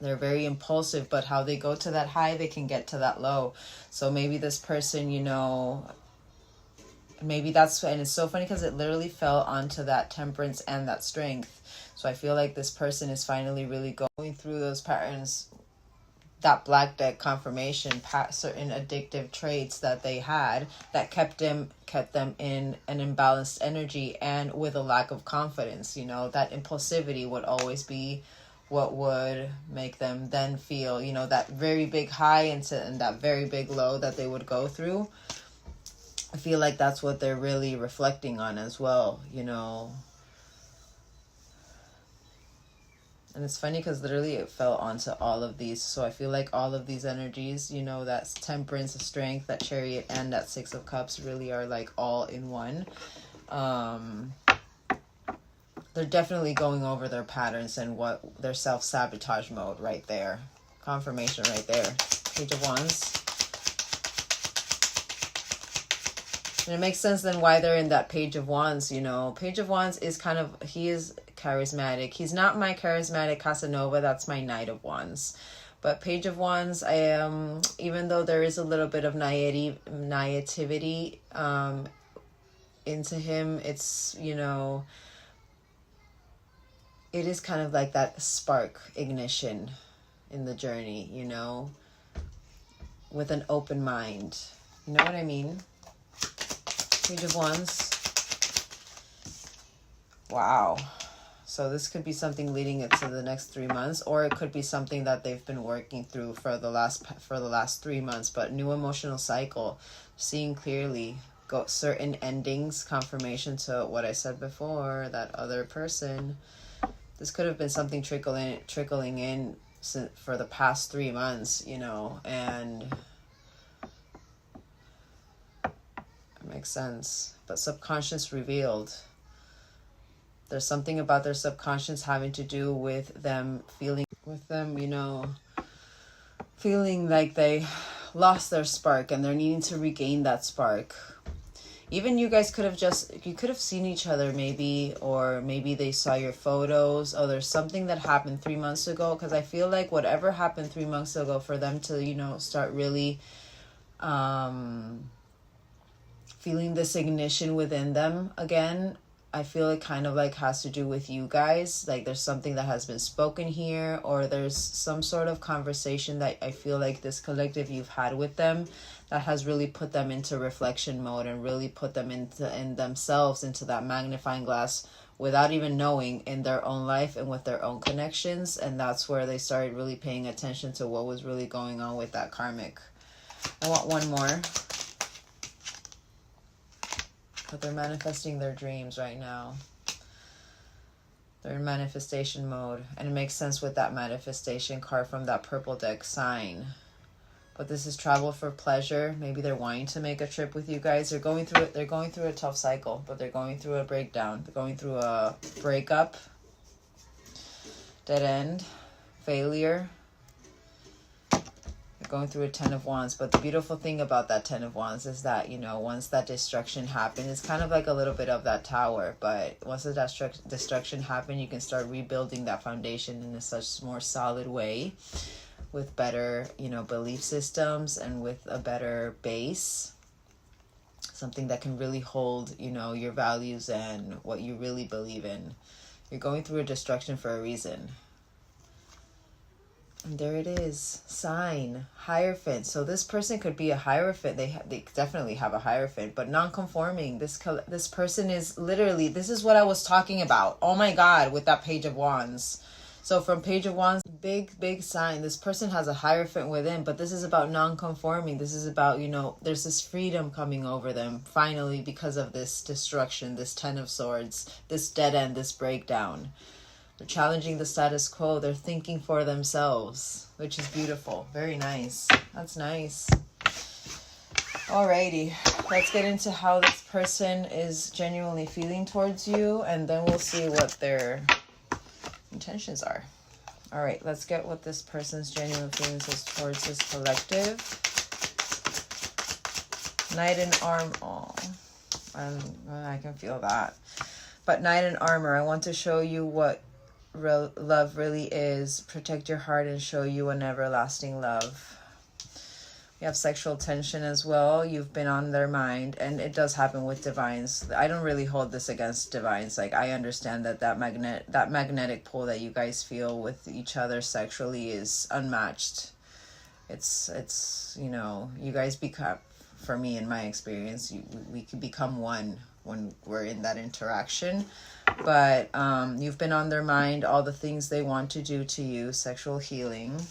They're very impulsive, but how they go to that high, they can get to that low. So maybe this person, you know, maybe that's, and it's so funny because it literally fell onto that temperance and that strength. So I feel like this person is finally really going through those patterns, that black deck confirmation, certain addictive traits that they had that kept them in an imbalanced energy and with a lack of confidence. You know, that impulsivity would always be what would make them then feel, you know, that very big high and that very big low that they would go through. I feel like that's what they're really reflecting on as well, you know. And it's funny because literally it fell onto all of these. So I feel like all of these energies, you know, that temperance, strength, that chariot, and that 6 of cups really are like all in one. They're definitely going over their patterns and what their self-sabotage mode right there. Confirmation right there. Page of Wands. And it makes sense then why they're in that Page of Wands, you know. Page of Wands is kind of, he is charismatic. He's not my charismatic Casanova, that's my Knight of Wands. But Page of Wands, I am, even though there is a little bit of naivety into him, it's, you know, it is kind of like that spark ignition in the journey, you know, with an open mind. You know what I mean? Page of Wands. Wow. So this could be something leading it to the next 3 months, or it could be something that they've been working through for the last 3 months. But new emotional cycle, seeing clearly, go certain endings, confirmation to what I said before, that other person. This could have been something trickling in for the past 3 months, you know, and it makes sense. But subconscious revealed. There's something about their subconscious having to do with them feeling, you know, feeling like they lost their spark and they're needing to regain that spark. Even you guys could have you could have seen each other maybe, or maybe they saw your photos. Oh, there's something that happened 3 months ago, because I feel like whatever happened 3 months ago, for them to, you know, start really feeling this ignition within them again, I feel it kind of like has to do with you guys. Like there's something that has been spoken here, or there's some sort of conversation that I feel like this collective you've had with them that has really put them into reflection mode and really put them in themselves, into that magnifying glass without even knowing, in their own life and with their own connections. And that's where they started really paying attention to what was really going on with that karmic. I want one more. But they're manifesting their dreams right now. They're in manifestation mode. And it makes sense with that manifestation card from that purple deck, sign. But this is travel for pleasure. Maybe they're wanting to make a trip with you guys. They're going through it. They're going through a tough cycle, but they're going through a breakdown. They're going through a breakup, dead end, failure. They're going through a 10 of Wands. But the beautiful thing about that 10 of Wands is that, you know, once that destruction happens, it's kind of like a little bit of that tower. But once the destruction happens, you can start rebuilding that foundation in a such more solid way, with better, you know, belief systems and with a better base. Something that can really hold, you know, your values and what you really believe in. You're going through a destruction for a reason. And there it is. Sign. Hierophant. So this person could be a Hierophant. They definitely have a Hierophant, but non-conforming. This person is literally, this is what I was talking about. Oh my God, with that Page of Wands. So from Page of Wands, big sign. This person has a Hierophant within, but this is about non-conforming. This is about, you know, there's this freedom coming over them finally because of this destruction, this 10 of Swords, this dead end, this breakdown. They're challenging the status quo. They're thinking for themselves, which is beautiful. Very nice. That's nice. Alrighty. Let's get into how this person is genuinely feeling towards you, and then we'll see what their intentions are. All right, let's get what this person's genuine feelings is towards this collective. Knight in armor. Oh, I can feel that. But Knight in armor, I want to show you what love really is. Protect your heart and show you an everlasting love. You have sexual tension as well. You've been on their mind, and it does happen with divines. I don't really hold this against divines. Like, I understand that magnetic pull that you guys feel with each other sexually is unmatched. It's you know, you guys become, for me in my experience, we can become one when we're in that interaction. But you've been on their mind, all the things they want to do to you, sexual healing,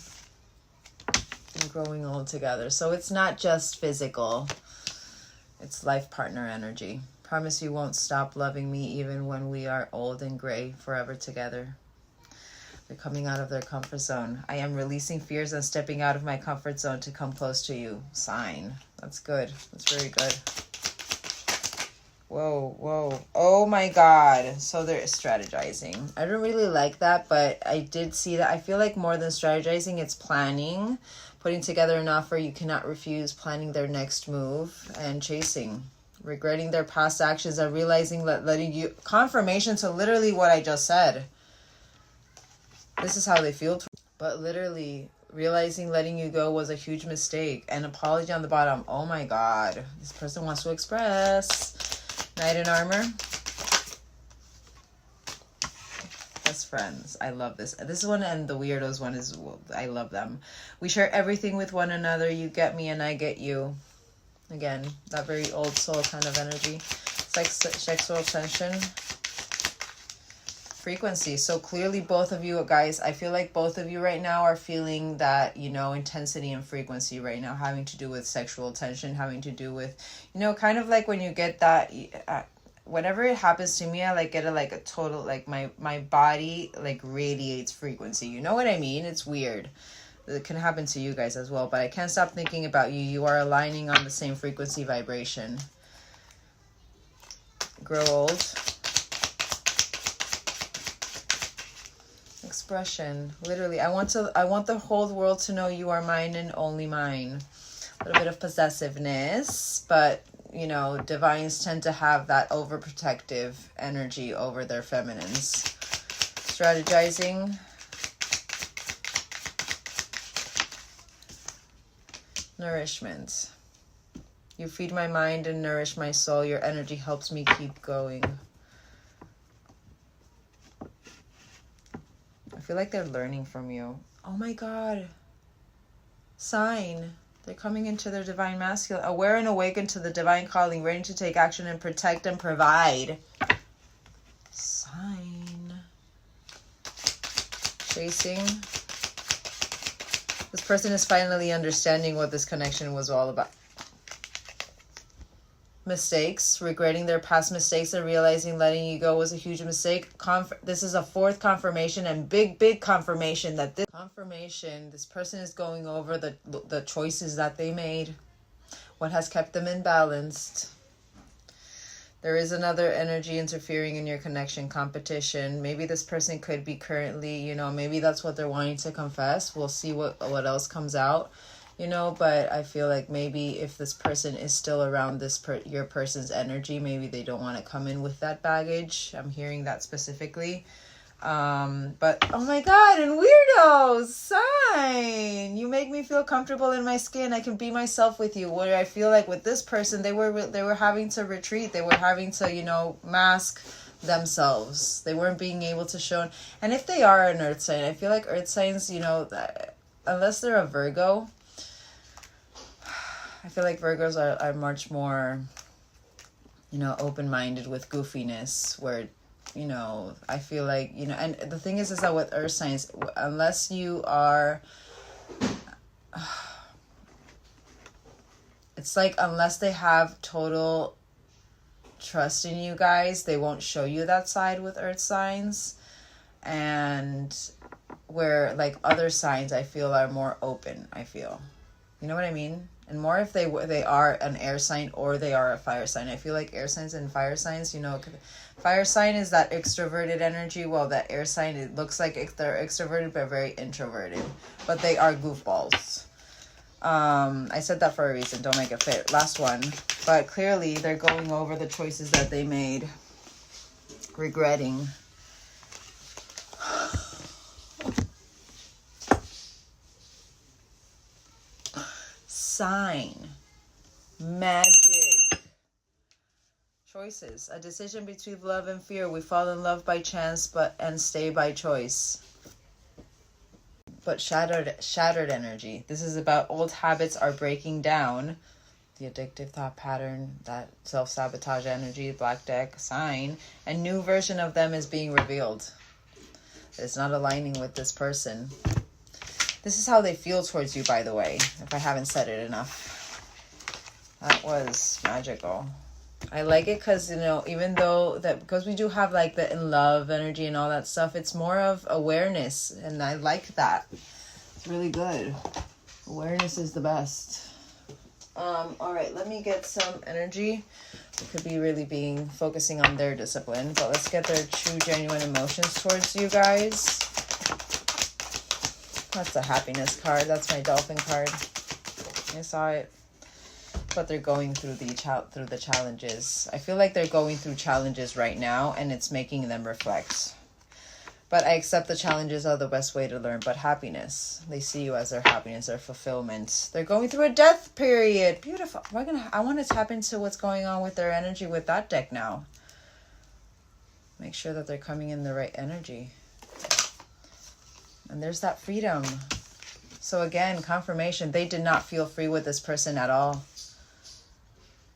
and growing old together. So it's not just physical, it's life partner energy. Promise you won't stop loving me even when we are old and gray, forever together. They're coming out of their comfort zone. I am releasing fears and stepping out of my comfort zone to come close to you. Sign. That's good. That's very good. Whoa, whoa. Oh my God. So they're strategizing. I don't really like that, but I did see that. I feel like more than strategizing, it's planning. Putting together an offer you cannot refuse, planning their next move, and chasing. Regretting their past actions and realizing that letting you... Confirmation to literally what I just said. This is how they feel. But literally, realizing letting you go was a huge mistake. An apology on the bottom. Oh my God. This person wants to express. Knight in armor. Best friends. I love this. This one and the weirdos one is... I love them. We share everything with one another. You get me and I get you. Again, that very old soul kind of energy. Sexual tension. Frequency. So clearly both of you guys, I feel like both of you right now are feeling that, you know, intensity and frequency right now, having to do with sexual tension, having to do with, you know, kind of like when you get that, whenever it happens to me, I like get a total, like my body like radiates frequency. You know what I mean? It's weird. It can happen to you guys as well, but I can't stop thinking about you. You are aligning on the same frequency vibration. Grow old. Expression. Literally, I want the whole world to know you are mine and only mine. A little bit of possessiveness, but you know, divines tend to have that overprotective energy over their feminines. Strategizing. Nourishment. You feed my mind and nourish my soul. Your energy helps me keep going. I feel like they're learning from you. Oh my God. Sign. They're coming into their divine masculine. Aware and awakened to the divine calling. Ready to take action and protect and provide. Sign. Chasing. This person is finally understanding what this connection was all about. Mistakes, regretting their past mistakes and realizing letting you go was a huge mistake. This is a fourth confirmation and big confirmation that this person is going over the choices that they made, what has kept them imbalanced. There is another energy interfering in your connection, competition. Maybe this person could be currently, you know, maybe that's what they're wanting to confess. We'll see what else comes out. You know, but I feel like maybe if this person is still around your person's energy, maybe they don't want to come in with that baggage. I'm hearing that specifically. But oh my God, and weirdos, sign. You make me feel comfortable in my skin. I can be myself with you. Where I feel like with this person, they were having to retreat. They were having to, you know, mask themselves. They weren't being able to show. And if they are an earth sign, I feel like earth signs, you know, unless they're a Virgo, I feel like Virgos are much more, you know, open-minded with goofiness, where, you know, I feel like, you know, and the thing is that with earth signs, unless you are, it's like unless they have total trust in you guys, they won't show you that side with earth signs. And where like other signs I feel are more open, I feel. You know what I mean? And more if they are an air sign or they are a fire sign. I feel like air signs and fire signs, you know, fire sign is that extroverted energy, while that air sign, it looks like they're extroverted but very introverted. But they are goofballs. I said that for a reason. Don't make it fit. Last one. But clearly they're going over the choices that they made. Regretting. sign, magic. Choices. A decision between love and fear. We fall in love by chance and stay by choice. But shattered energy. This is about old habits are breaking down. The addictive thought pattern, that self-sabotage energy, black deck, sign. A new version of them is being revealed. It's not aligning with this person. This is how they feel towards you, by the way, if I haven't said it enough. That was magical. I like it because, you know, even though that, because we do have like the in love energy and all that stuff, it's more of awareness. And I like that. It's really good. Awareness is the best. All right, let me get some energy. It could be really focusing on their discipline, but let's get their true, genuine emotions towards you guys. That's a happiness card. That's my dolphin card. I saw it. But they're going through the challenges. I feel like they're going through challenges right now, and it's making them reflect. But I accept the challenges are the best way to learn. But happiness, they see you as their happiness, their fulfillment. They're going through a death period. Beautiful. I want to tap into what's going on with their energy with that deck now. Make sure that they're coming in the right energy. And there's that freedom. So again, confirmation. They did not feel free with this person at all.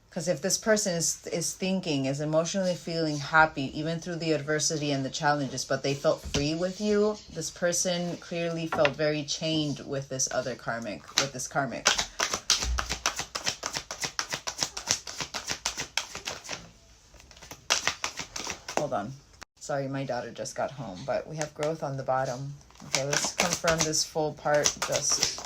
Because if this person is emotionally feeling happy, even through the adversity and the challenges, but they felt free with you, this person clearly felt very chained with this karmic. Hold on. Sorry, my daughter just got home, but we have growth on the bottom. Okay, let's confirm this full part just...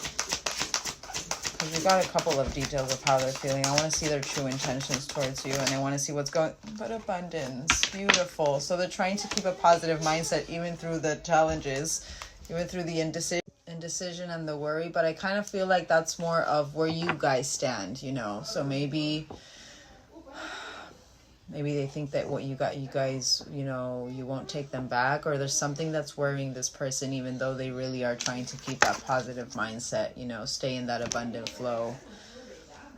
we got a couple of details of how they're feeling. I want to see their true intentions towards you, and I want to see what's going... But abundance. Beautiful. So they're trying to keep a positive mindset even through the challenges, even through the indecision and the worry. But I kind of feel like that's more of where you guys stand, you know. So maybe they think that what you guys, you know, you won't take them back, or there's something that's worrying this person, even though they really are trying to keep that positive mindset, you know, stay in that abundant flow.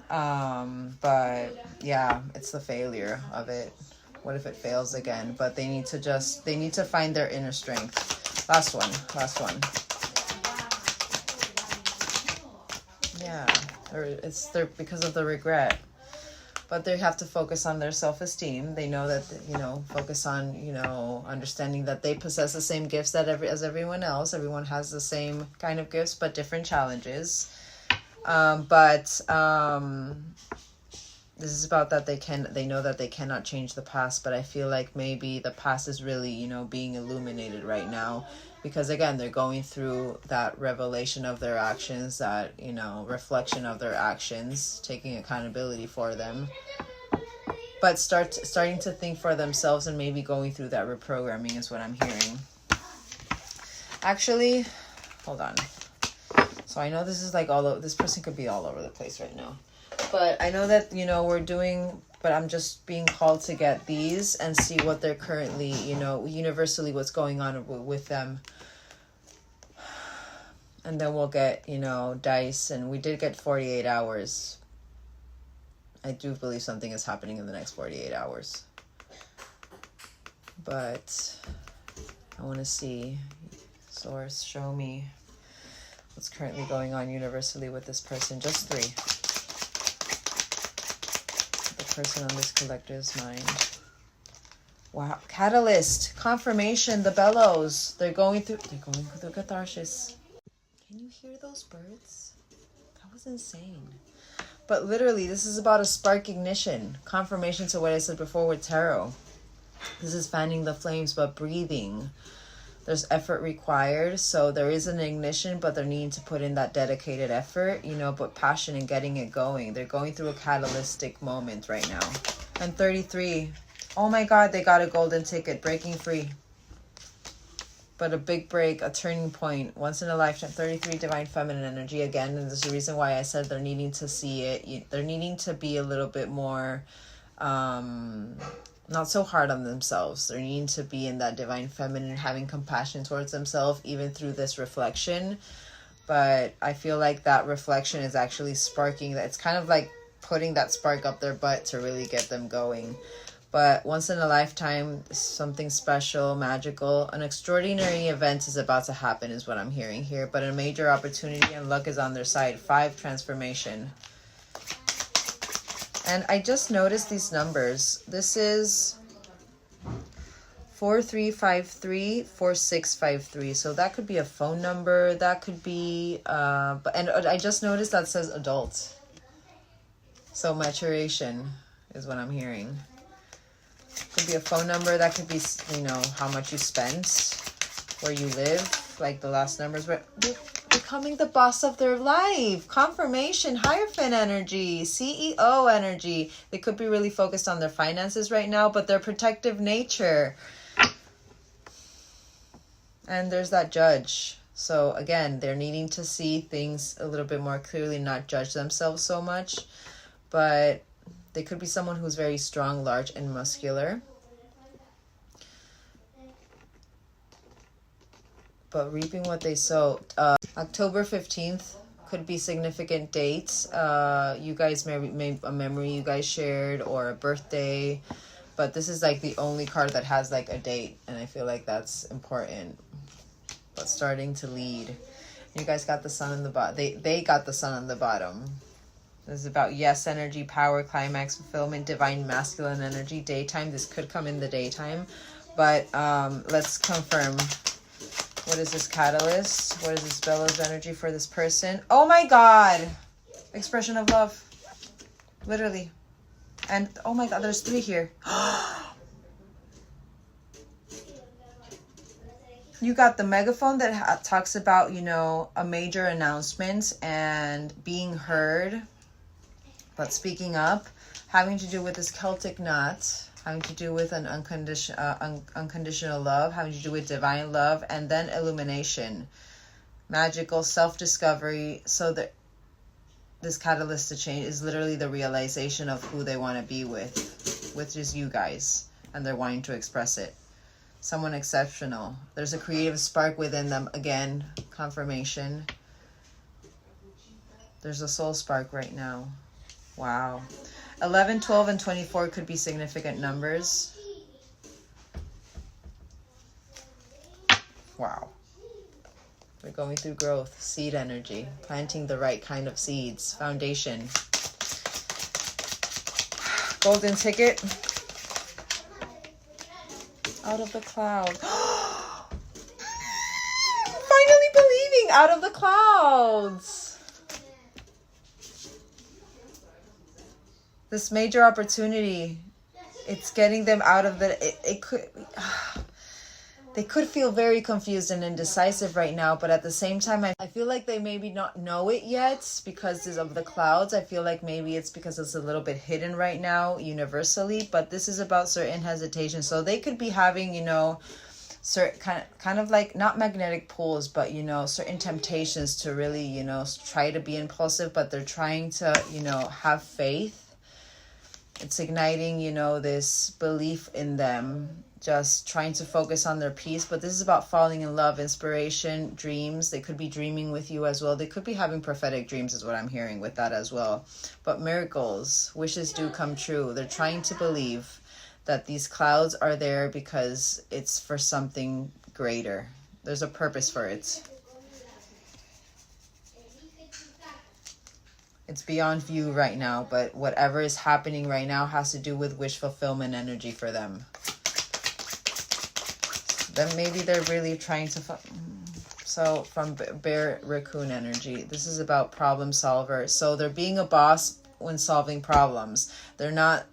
But yeah, it's the failure of it. What if it fails again? But they need to find their inner strength. Last one. Yeah, they're because of the regret. But they have to focus on their self-esteem. They know that, you know, focus on, you know, understanding that they possess the same gifts as everyone else. Everyone has the same kind of gifts, but different challenges. This is about that they know that they cannot change the past, but I feel like maybe the past is really, you know, being illuminated right now. Because again, they're going through that revelation of their actions, that, you know, reflection of their actions, taking accountability for them. But starting to think for themselves and maybe going through that reprogramming is what I'm hearing. Actually, hold on. So I know this is like this person could be all over the place right now. But I know that, you know, but I'm just being called to get these and see what they're currently, you know, universally what's going on with them. And then we'll get, you know, dice. And we did get 48 hours. I do believe something is happening in the next 48 hours. But I want to see, Source, show me what's currently going on universally with this person. Just 3. Person on this collective's mind. Wow. Catalyst. Confirmation. The bellows. They're going through catharsis. Can you hear those birds? That was insane. But literally, this is about a spark ignition. Confirmation to what I said before with tarot. This is fanning the flames, but breathing. There's effort required, so there is an ignition, but they're needing to put in that dedicated effort, you know, but passion and getting it going. They're going through a catalytic moment right now. And 33. Oh my God, they got a golden ticket, breaking free. But a big break, a turning point, once in a lifetime. 33, divine feminine energy again. And there's a reason why I said they're needing to see it. They're needing to be a little bit more... not so hard on themselves. They're needing to be in that divine feminine, having compassion towards themselves, even through this reflection. but I feel like that reflection is actually sparking that. It's kind of like putting that spark up their butt to really get them going. But once in a lifetime, something special, magical, an extraordinary event is about to happen is what I'm hearing here. But a major opportunity and luck is on their side. 5, transformation. And I just noticed these numbers. This is 4353, 4653. So that could be a phone number. That could be, and I just noticed that says adult. So maturation is what I'm hearing. Could be a phone number. That could be, you know, how much you spent, where you live, like the last numbers. But becoming the boss of their life. Confirmation, Hierophant energy, CEO energy. They could be really focused on their finances right now, but their protective nature. And there's that Judge. So again, they're needing to see things a little bit more clearly, not judge themselves so much. But they could be someone who's very strong, large, and muscular. But reaping what they sow. October 15th could be significant dates. You guys may a memory you guys shared or a birthday. But this is like the only card that has like a date. And I feel like that's important. But starting to lead. You guys got the sun in the bottom. They got the sun on the bottom. This is about yes energy, power, climax, fulfillment, divine masculine energy, daytime. This could come in the daytime. But let's confirm. What is this catalyst? What is this bellows energy for this person? Oh my God. Expression of love. Literally. And oh my God, there's 3 here. You got the megaphone that talks about, you know, a major announcement and being heard. But speaking up, having to do with this Celtic knot, having to do with an unconditional love, having to do with divine love, and then illumination, magical self-discovery. So that this catalyst to change is literally the realization of who they want to be with, which is you guys, and they're wanting to express it. Someone exceptional. There's a creative spark within them. Again, confirmation. There's a soul spark right now. Wow. 11, 12, and 24 could be significant numbers. Wow. We're going through growth, seed energy, planting the right kind of seeds, foundation. Golden ticket. Out of the cloud. Finally believing out of the clouds. This major opportunity, it's getting them out of the, they could feel very confused and indecisive right now, but at the same time, I feel like they maybe not know it yet because of the clouds. I feel like maybe it's because it's a little bit hidden right now universally, but this is about certain hesitation. So they could be having, you know, certain kind of like not magnetic pulls, but, you know, certain temptations to really, you know, try to be impulsive, but they're trying to, you know, have faith. It's igniting, you know, this belief in them, just trying to focus on their peace. But this is about falling in love, inspiration, dreams. They could be dreaming with you as well. They could be having prophetic dreams is what I'm hearing with that as well. But miracles, wishes do come true. They're trying to believe that these clouds are there because it's for something greater. There's a purpose for it. It's beyond view right now, but whatever is happening right now has to do with wish fulfillment energy for them. Then maybe they're really trying to... So from bear raccoon energy, this is about problem solver. So they're being a boss when solving problems. They're not...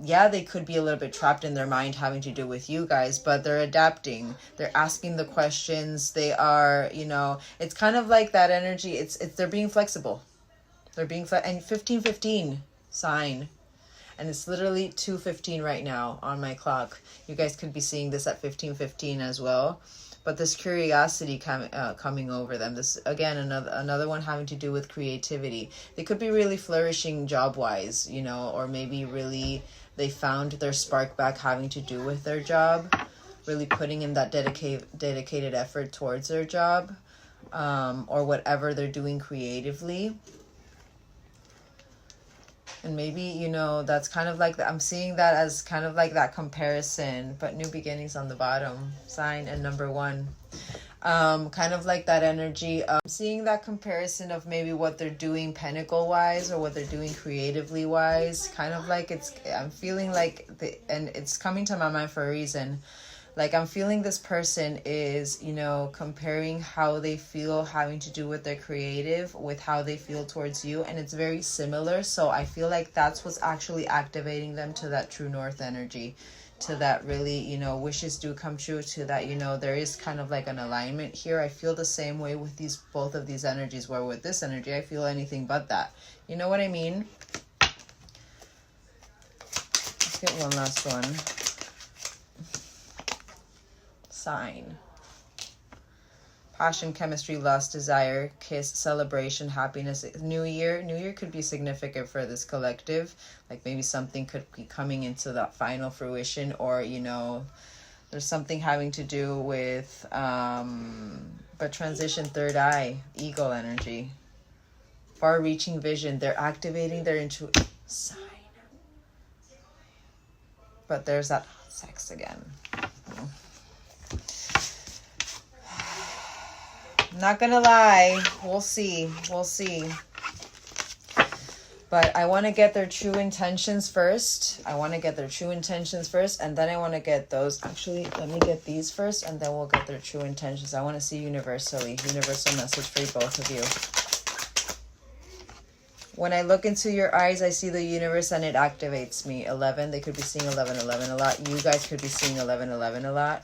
Yeah, they could be a little bit trapped in their mind having to do with you guys, but they're adapting. They're asking the questions. They are, you know, it's kind of like that energy. They're being flexible. They're being and 1515 sign, and it's literally 2:15 right now on my clock. You guys could be seeing this at 15:15 as well. But this curiosity coming over them. This again another one having to do with creativity. They could be really flourishing job wise, you know, or maybe really they found their spark back having to do with their job, really putting in that dedicated effort towards their job. or whatever they're doing creatively. And maybe, you know, that's kind of like, I'm seeing that as kind of like that comparison, but new beginnings on the bottom sign and number 1. Kind of like that energy of seeing that comparison of maybe what they're doing pentacle wise or what they're doing creatively wise. Kind of like I'm feeling like, and it's coming to my mind for a reason. Like I'm feeling this person is, you know, comparing how they feel having to do with their creative with how they feel towards you. And it's very similar. So I feel like that's what's actually activating them to that true north energy, to that really, you know, wishes do come true, to that, you know, there is kind of like an alignment here. I feel the same way with both of these energies, where with this energy, I feel anything but that. You know what I mean? Let's get one last one. Sign. Passion, chemistry, lust, desire, kiss, celebration, happiness. New year could be significant for this collective. Like maybe something could be coming into that final fruition, or, you know, there's something having to do with, but transition, third eye, ego energy, far-reaching vision. They're activating their intuition. Sign. But there's that sex again. Not gonna lie, we'll see. But I want to get their true intentions first. And then I want to get those. Actually, let me get these first, and then we'll get their true intentions. I want to see universal message for both of you. When I look into your eyes, I see the universe and it activates me. 11, they could be seeing 1111 a lot. You guys could be seeing 1111 a lot.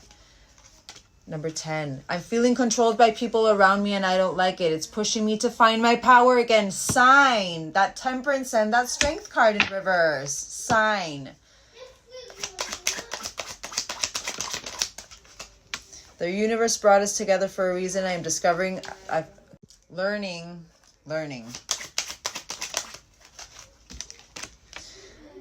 Number 10, I'm feeling controlled by people around me and I don't like it. It's pushing me to find my power again. Sign. That temperance and that strength card in reverse. Sign. The universe brought us together for a reason. I'm discovering, learning.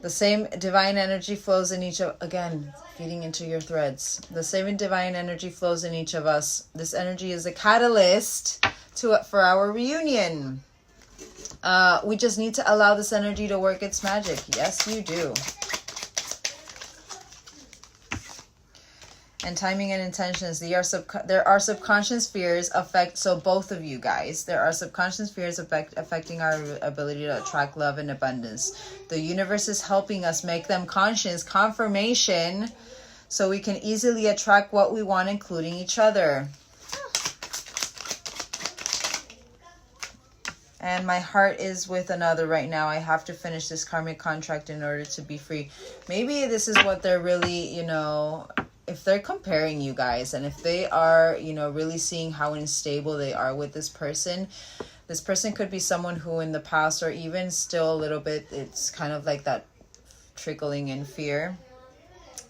The same divine energy flows in each of, again, feeding into your threads. The same divine energy flows in each of us. This energy is a catalyst for our reunion. We just need to allow this energy to work its magic. Yes, you do. And timing and intentions. There are subconscious fears so both of you guys, there are subconscious fears affecting our ability to attract love and abundance. The universe is helping us make them conscious, confirmation, so we can easily attract what we want, including each other. And my heart is with another right now. I have to finish this karmic contract in order to be free. Maybe this is what they're really, you know, if they're comparing you guys, and if they are, you know, really seeing how unstable they are with this person could be someone who in the past, or even still a little bit, it's kind of like that trickling in fear.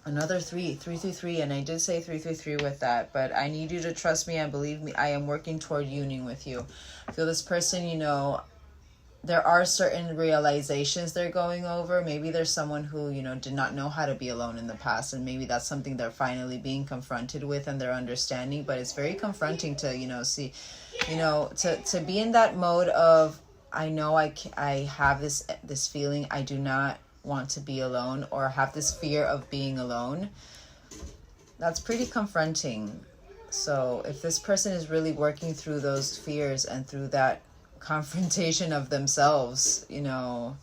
Another 333, and I did say 333 with that, but I need you to trust me and believe me. I am working toward union with you. I feel this person, you know, there are certain realizations they're going over. Maybe there's someone who, you know, did not know how to be alone in the past, and maybe that's something they're finally being confronted with and they're understanding. But it's very confronting to, you know, see, you know, to be in that mode of, I know I have this feeling I do not want to be alone, or have this fear of being alone. That's pretty confronting. So if this person is really working through those fears and through that confrontation of themselves, you know,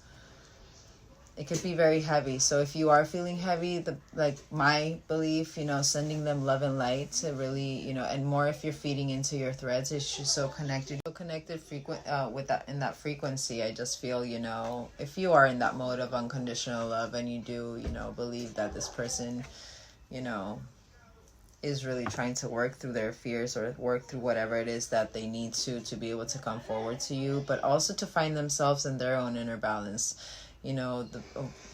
it could be very heavy. So if you are feeling heavy, like my belief, you know, sending them love and light to really, you know, and more if you're feeding into your threads, it's just so connected with that, in that frequency. I just feel, you know, if you are in that mode of unconditional love and you do, you know, believe that this person, you know, is really trying to work through their fears or work through whatever it is that they need to be able to come forward to you, but also to find themselves in their own inner balance. You know,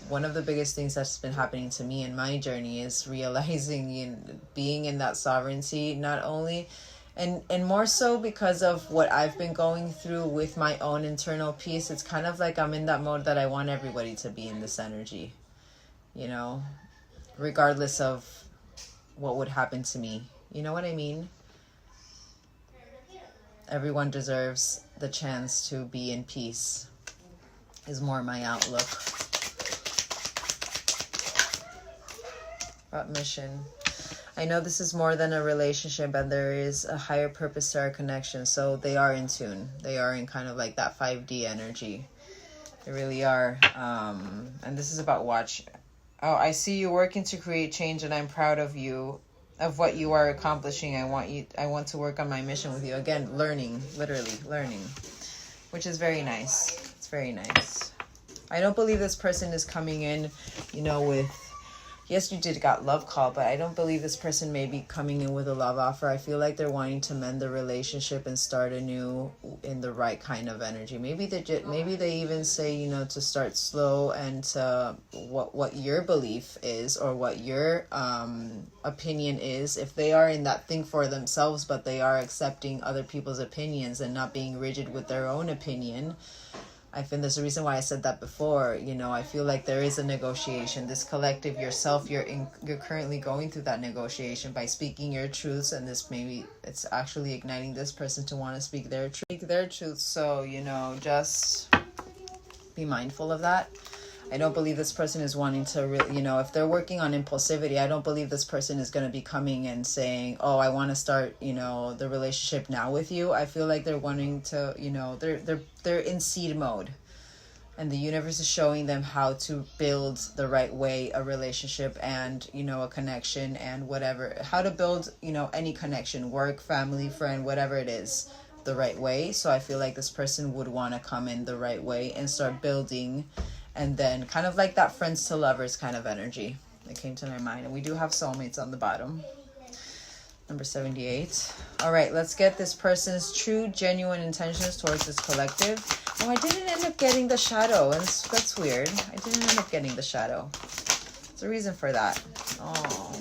one of the biggest things that's been happening to me in my journey is realizing and being in that sovereignty, not only, and more so because of what I've been going through with my own internal peace. It's kind of like I'm in that mode that I want everybody to be in this energy, you know, regardless of what would happen to me. You know what I mean? Everyone deserves the chance to be in peace, is more my outlook. About mission. I know this is more than a relationship, and there is a higher purpose to our connection. So they are in tune. They are in kind of like that 5D energy. They really are. And this is about watch. Oh, I see you working to create change, and I'm proud of you, of what you are accomplishing. I want to work on my mission with you. Again, learning, literally learning, which is very nice. It's very nice. I don't believe this person is coming in, you know, with, yes, you did got love call, but I don't believe this person may be coming in with a love offer. I feel like they're wanting to mend the relationship and start anew in the right kind of energy. Maybe they even say, you know, to start slow, and to what your belief is, or what your opinion is. If they are in that thing for themselves, but they are accepting other people's opinions and not being rigid with their own opinion. I think there's a reason why I said that before. You know, I feel like there is a negotiation. This collective, yourself, you're currently going through that negotiation by speaking your truths, and this maybe it's actually igniting this person to want to speak their truth. So, you know, just be mindful of that. I don't believe this person is wanting to really, you know, if they're working on impulsivity, I don't believe this person is going to be coming and saying, oh, I want to start, you know, the relationship now with you. I feel like they're wanting to, you know, they're in seed mode, and the universe is showing them how to build the right way a relationship, and, you know, a connection, and whatever, how to build, you know, any connection, work, family, friend, whatever it is, the right way. So I feel like this person would want to come in the right way and start building. And then kind of like that friends to lovers kind of energy that came to my mind. And we do have soulmates on the bottom. Number 78. All right, let's get this person's true, genuine intentions towards this collective. Oh, I didn't end up getting the shadow. And that's weird. I didn't end up getting the shadow. There's a reason for that. Oh,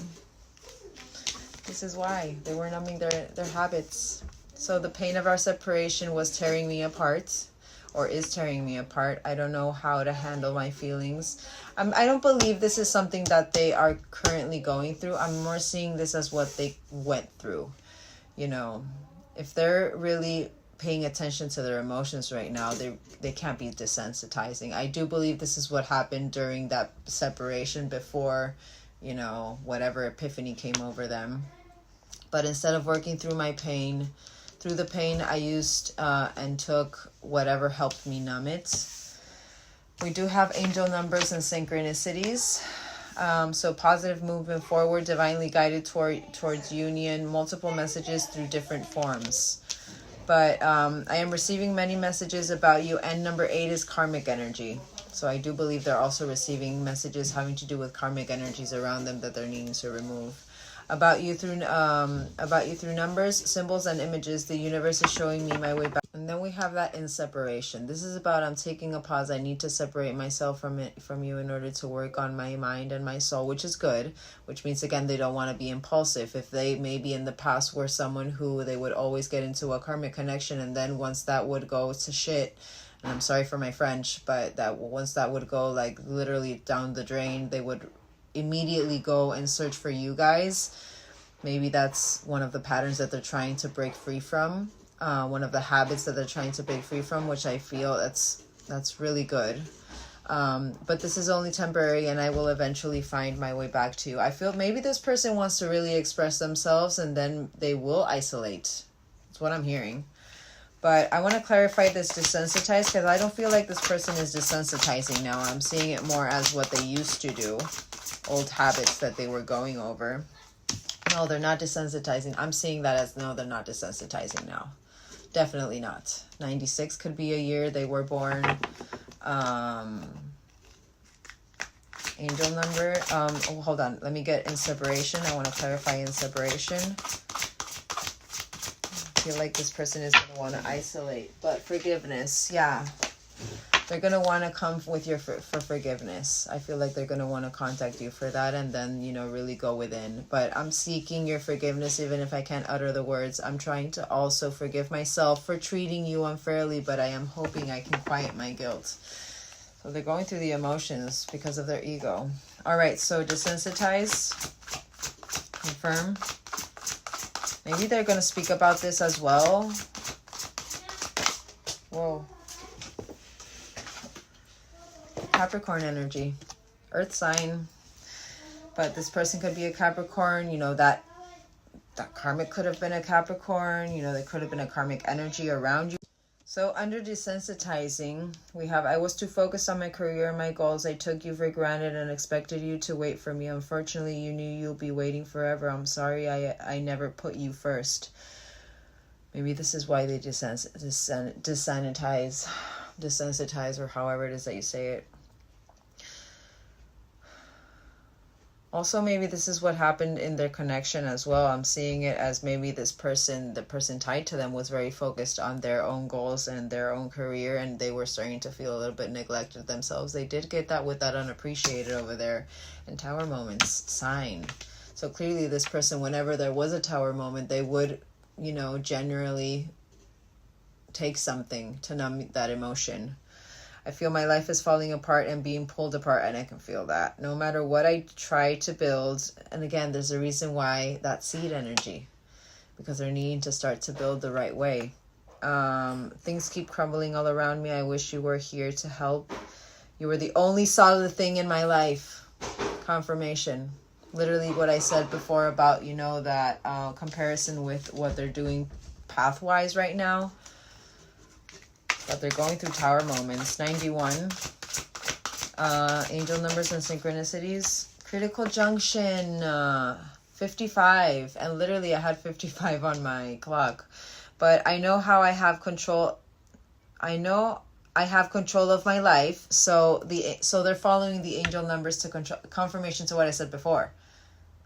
this is why. They were numbing their habits. So the pain of our separation was tearing me apart. Or is tearing me apart. I don't know how to handle my feelings. I don't believe this is something that they are currently going through. I'm more seeing this as what they went through. You know, if they're really paying attention to their emotions right now, they can't be desensitizing. I do believe this is what happened during that separation before, you know, whatever epiphany came over them. But instead of working through my pain, through the pain, I used and took whatever helped me numb it. We do have angel numbers and synchronicities. So positive movement forward, divinely guided towards union, multiple messages through different forms. But I am receiving many messages about you, and number 8 is karmic energy. So I do believe they're also receiving messages having to do with karmic energies around them that they're needing to remove. About you through numbers, symbols, and images. The universe is showing me my way back. And then we have that in separation. This is about I'm taking a pause. I need to separate myself from you in order to work on my mind and my soul, which is good. Which means, again, they don't want to be impulsive. If they maybe in the past were someone who they would always get into a karmic connection, and then once that would go to shit, and I'm sorry for my French, but that once that would go like literally down the drain, they would immediately go and search for you guys. Maybe that's one of the patterns that they're trying to break free from, one of the habits that they're trying to break free from, which I feel that's really good. But this is only temporary, and I will eventually find my way back to you. I feel maybe this person wants to really express themselves, and then they will isolate. That's what I'm hearing. But I want to clarify this desensitized, because I don't feel like this person is desensitizing now. I'm seeing it more as what they used to do. Old habits that they were going over. No, they're not desensitizing. I'm seeing that as no, they're not desensitizing now. Definitely not. 96 could be a year they were born. Angel number. Oh, hold on. Let me get in separation. I want to clarify in separation. I feel like this person is going to want to isolate. But forgiveness, yeah. They're going to want to come with you for forgiveness. I feel like they're going to want to contact you for that, and then, you know, really go within. But I'm seeking your forgiveness, even if I can't utter the words. I'm trying to also forgive myself for treating you unfairly, but I am hoping I can quiet my guilt. So they're going through the emotions because of their ego. All right, so desensitize. Confirm. Maybe they're going to speak about this as well. Whoa. Capricorn energy. Earth sign. But this person could be a Capricorn. You know, that karmic could have been a Capricorn. You know, there could have been a karmic energy around you. So under desensitizing, we have, I was too focused on my career and my goals. I took you for granted and expected you to wait for me. Unfortunately, you knew you'll be waiting forever. I'm sorry I never put you first. Maybe this is why they desensitize, or however it is that you say it. Also, maybe this is what happened in their connection as well. I'm seeing it as maybe this person, the person tied to them, was very focused on their own goals and their own career, and they were starting to feel a little bit neglected themselves. They did get that with that unappreciated over there. And tower moments, sign. So clearly this person, whenever there was a tower moment, they would, you know, generally take something to numb that emotion. I feel my life is falling apart and being pulled apart, and I can feel that. No matter what I try to build, and again, there's a reason why that seed energy, because they're needing to start to build the right way. Things keep crumbling all around me. I wish you were here to help. You were the only solid thing in my life. Confirmation. Literally what I said before about, you know, that comparison with what they're doing path-wise right now. But they're going through tower moments. 91. Angel numbers and synchronicities. Critical junction. 55. And literally I had 55 on my clock. But I know how I have control. I know I have control of my life. So they're following the angel numbers to control, confirmation to what I said before.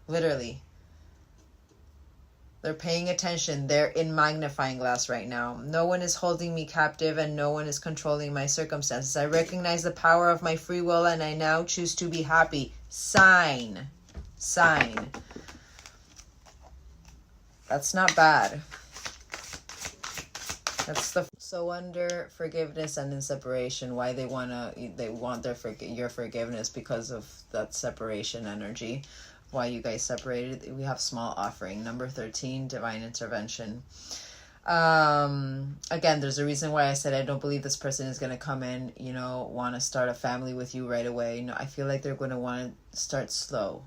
Literally. They're paying attention. They're in magnifying glass right now. No one is holding me captive and no one is controlling my circumstances. I recognize the power of my free will and I now choose to be happy. Sign. Sign. That's not bad. That's the so under forgiveness and in separation. Why they want your forgiveness because of that separation energy. Why you guys separated. We have small offering. Number 13, divine intervention. Again, there's a reason why I said I don't believe this person is going to come in, you know, want to start a family with you right away. No, I feel like they're going to want to start slow.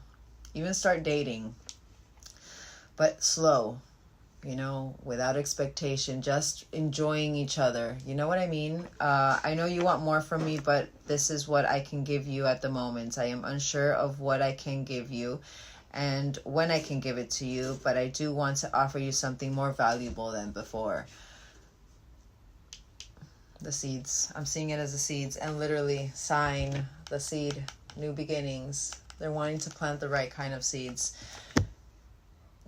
Even start dating. But slow. You know, without expectation, just enjoying each other. You know what I mean? I know you want more from me, but this is what I can give you at the moment. I am unsure of what I can give you and when I can give it to you, but I do want to offer you something more valuable than before. The seeds. I'm seeing it as the seeds, and literally sign the seed. New beginnings. They're wanting to plant the right kind of seeds.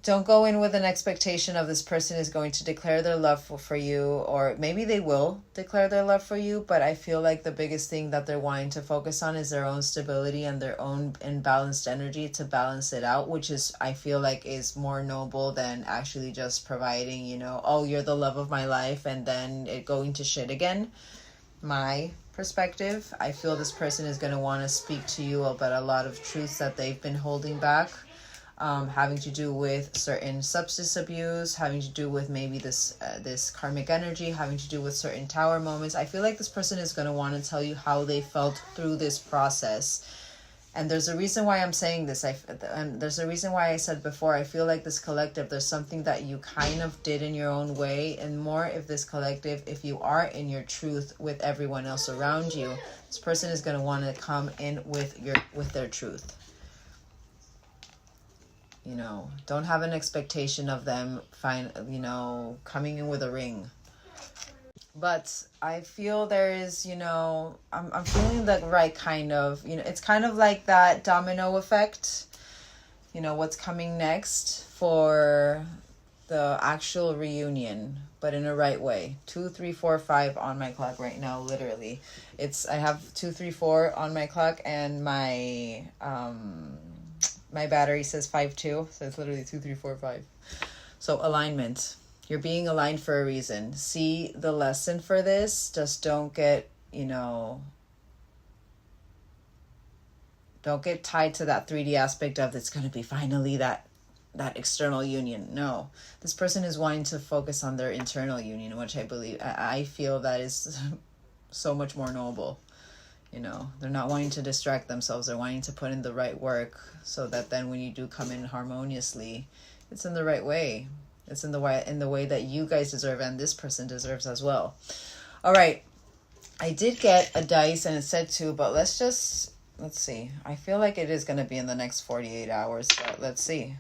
Don't go in with an expectation of this person is going to declare their love for you, or maybe they will declare their love for you, but I feel like the biggest thing that they're wanting to focus on is their own stability and their own imbalanced energy to balance it out, which is, I feel like, is more noble than actually just providing, you know, oh, you're the love of my life, and then it going to shit again. My perspective, I feel this person is going to want to speak to you about a lot of truths that they've been holding back. Having to do with certain substance abuse, having to do with maybe this karmic energy, having to do with certain tower moments. I feel like this person is going to want to tell you how they felt through this process. And there's a reason why I'm saying this. And there's a reason why I said before, I feel like this collective, there's something that you kind of did in your own way. And more if this collective, if you are in your truth with everyone else around you, this person is going to want to come in with their truth. You know, don't have an expectation of them coming in with a ring. But I feel there is, you know, I'm feeling the right kind of, you know, it's kind of like that domino effect. You know, what's coming next for the actual reunion, but in a right way. 2, 3, 4, 5 on my clock right now, literally. I have 2, 3, 4 on my clock, and my battery says 5, 2, so it's literally 2, 3, 4, 5. So alignment. You're being aligned for a reason. See the lesson for this. Just don't get, don't get tied to that 3D aspect of it's going to be finally that that external union. No, this person is wanting to focus on their internal union, which I feel that is so much more noble. You know, they're not wanting to distract themselves. They're wanting to put in the right work so that then when you do come in harmoniously, it's in the right way. It's in the way that you guys deserve and this person deserves as well. All right. I did get a dice and it said 2, but let's see. I feel like it is going to be in the next 48 hours, but let's see.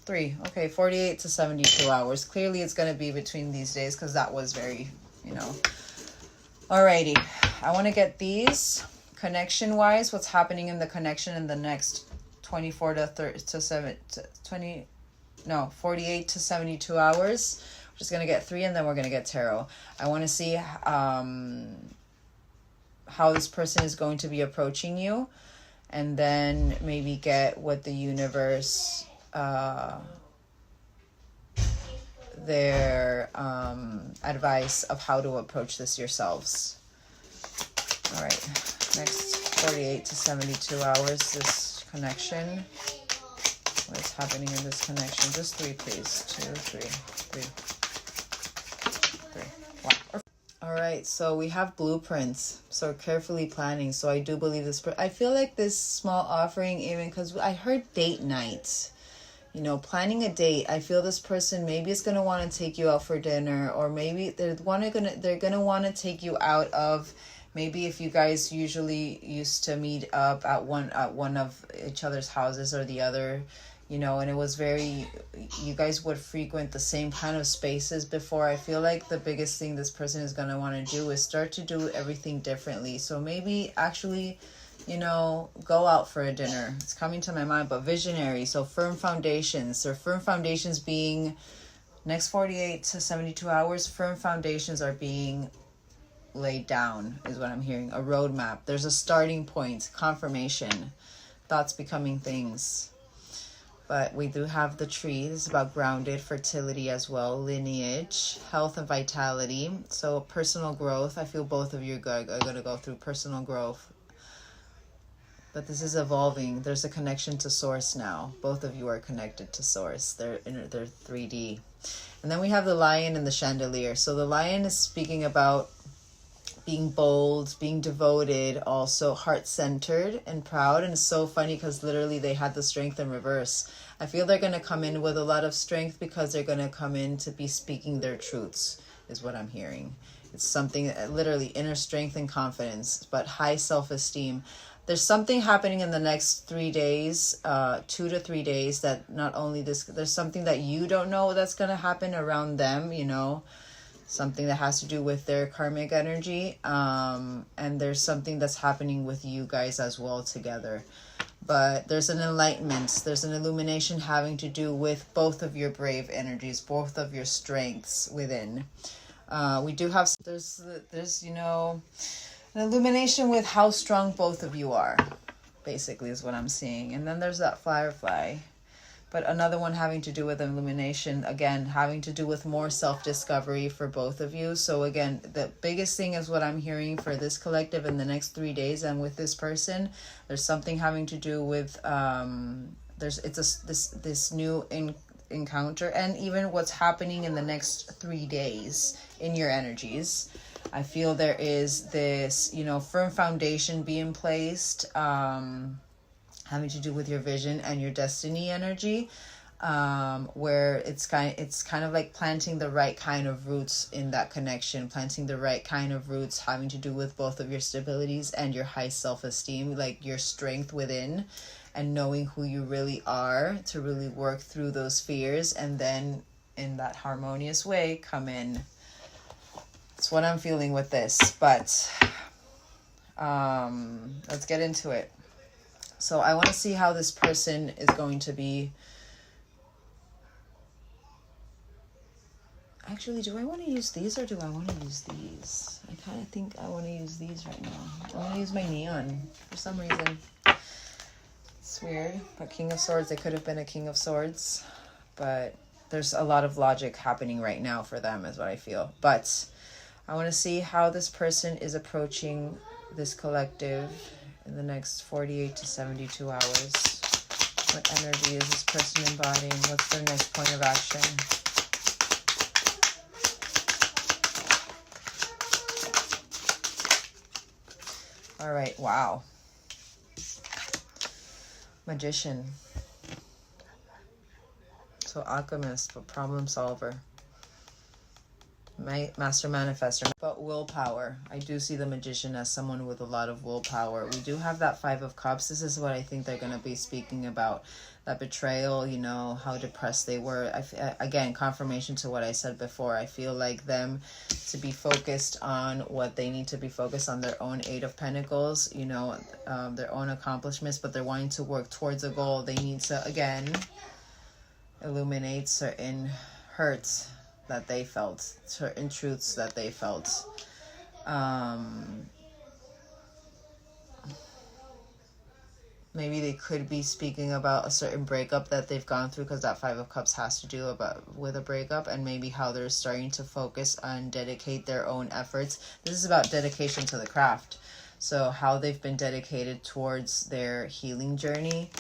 3. Okay, 48 to 72 hours. Clearly it's going to be between these days because that was very, you know. Alrighty. I want to get these connection-wise, what's happening in the connection in the next 24 to 30 to 7 to 20 no, 48 to 72 hours. We're just going to get 3 and then we're going to get tarot. I want to see how this person is going to be approaching you, and then maybe get what the universe, their advice of how to approach this yourselves. All right, next 48 to 72 hours, this connection. What's happening in this connection? Just 3, please. 2, 3, 3. Wow. All right, so we have blueprints. So carefully planning. So I do believe this. I feel like this small offering, even because I heard date night. You know, planning a date. I feel this person maybe is gonna want to take you out for dinner, or maybe they're gonna want to take you out of. Maybe if you guys usually used to meet up at one of each other's houses or the other. You know, and it was you guys would frequent the same kind of spaces before. I feel like the biggest thing this person is going to want to do is start to do everything differently. So maybe actually, you know, go out for a dinner. It's coming to my mind, but visionary. So firm foundations, or firm foundations being next 48 to 72 hours, firm foundations are being laid down is what I'm hearing. A roadmap. There's a starting point, confirmation, thoughts becoming things. But we do have the tree. This is about grounded fertility as well, lineage, health and vitality. So personal growth. I feel both of you are going to go through personal growth. But this is evolving. There's a connection to source now. Both of you are connected to source. They're 3D. And then we have the lion and the chandelier. So the lion is speaking about being bold, being devoted, also heart-centered and proud. And it's so funny because literally they had the strength in reverse. I feel they're going to come in with a lot of strength because they're going to come in to be speaking their truths, is what I'm hearing. It's something, literally inner strength and confidence, but high self-esteem. There's something happening in the next 3 days, 2 to 3 days, that not only this, there's something that you don't know that's going to happen around them, you know, something that has to do with their karmic energy. And there's something that's happening with you guys as well together. But there's an enlightenment, there's an illumination having to do with both of your brave energies, both of your strengths within. We do have, there's, you know, an illumination with how strong both of you are, basically is what I'm seeing. And then there's that firefly. But another one having to do with illumination, again, having to do with more self-discovery for both of you. So again, the biggest thing is what I'm hearing for this collective in the next 3 days and with this person, there's something having to do with, this new encounter, and even what's happening in the next 3 days in your energies. I feel there is this, you know, firm foundation being placed, having to do with your vision and your destiny energy, where it's kind of like planting the right kind of roots in that connection, planting the right kind of roots having to do with both of your stabilities and your high self-esteem, like your strength within, and knowing who you really are to really work through those fears, and then in that harmonious way come in. That's what I'm feeling with this, but let's get into it. So I want to see how this person is going to be. Actually, do I want to use these or do I want to use these? I kind of think I want to use these right now. I want to use my neon for some reason. It's weird, but King of Swords, it could have been a King of Swords, but there's a lot of logic happening right now for them is what I feel. But I want to see how this person is approaching this collective in the next 48 to 72 hours. What energy is this person embodying? What's their next point of action? All right, wow. Magician. So alchemist, but problem solver. Master manifester, but willpower. I do see the magician as someone with a lot of willpower. We do have that 5 of Cups. This is what I think they're going to be speaking about. That betrayal, you know, how depressed they were. Again, confirmation to what I said before. I feel like them to be focused on what they need to be focused on, their own 8 of Pentacles, you know, their own accomplishments, but they're wanting to work towards a goal. They need to, again, illuminate certain hurts that they felt, certain truths that they felt. Maybe they could be speaking about a certain breakup that they've gone through, because that 5 of Cups has to do with a breakup, and maybe how they're starting to focus on dedicate their own efforts. This is about dedication to the craft. So how they've been dedicated towards their healing journey.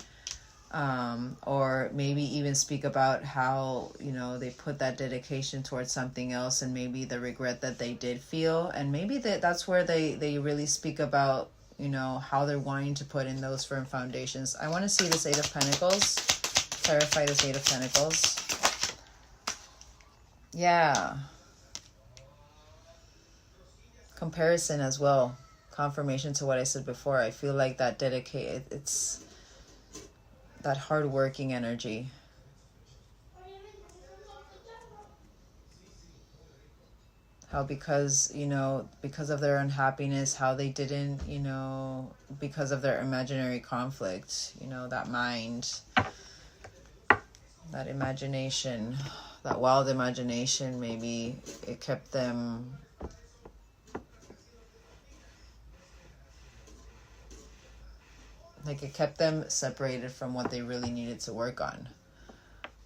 Or maybe even speak about how, you know, they put that dedication towards something else, and maybe the regret that they did feel, and maybe that's where they really speak about, you know, how they're wanting to put in those firm foundations. I want to see this 8 of Pentacles. Clarify this 8 of Pentacles. Yeah. Comparison as well. Confirmation to what I said before. I feel like that it's that hard-working energy. How because, you know, because of their unhappiness, how they didn't, you know, because of their imaginary conflict, you know, that mind, that imagination, that wild imagination, maybe it kept them like it kept them separated from what they really needed to work on,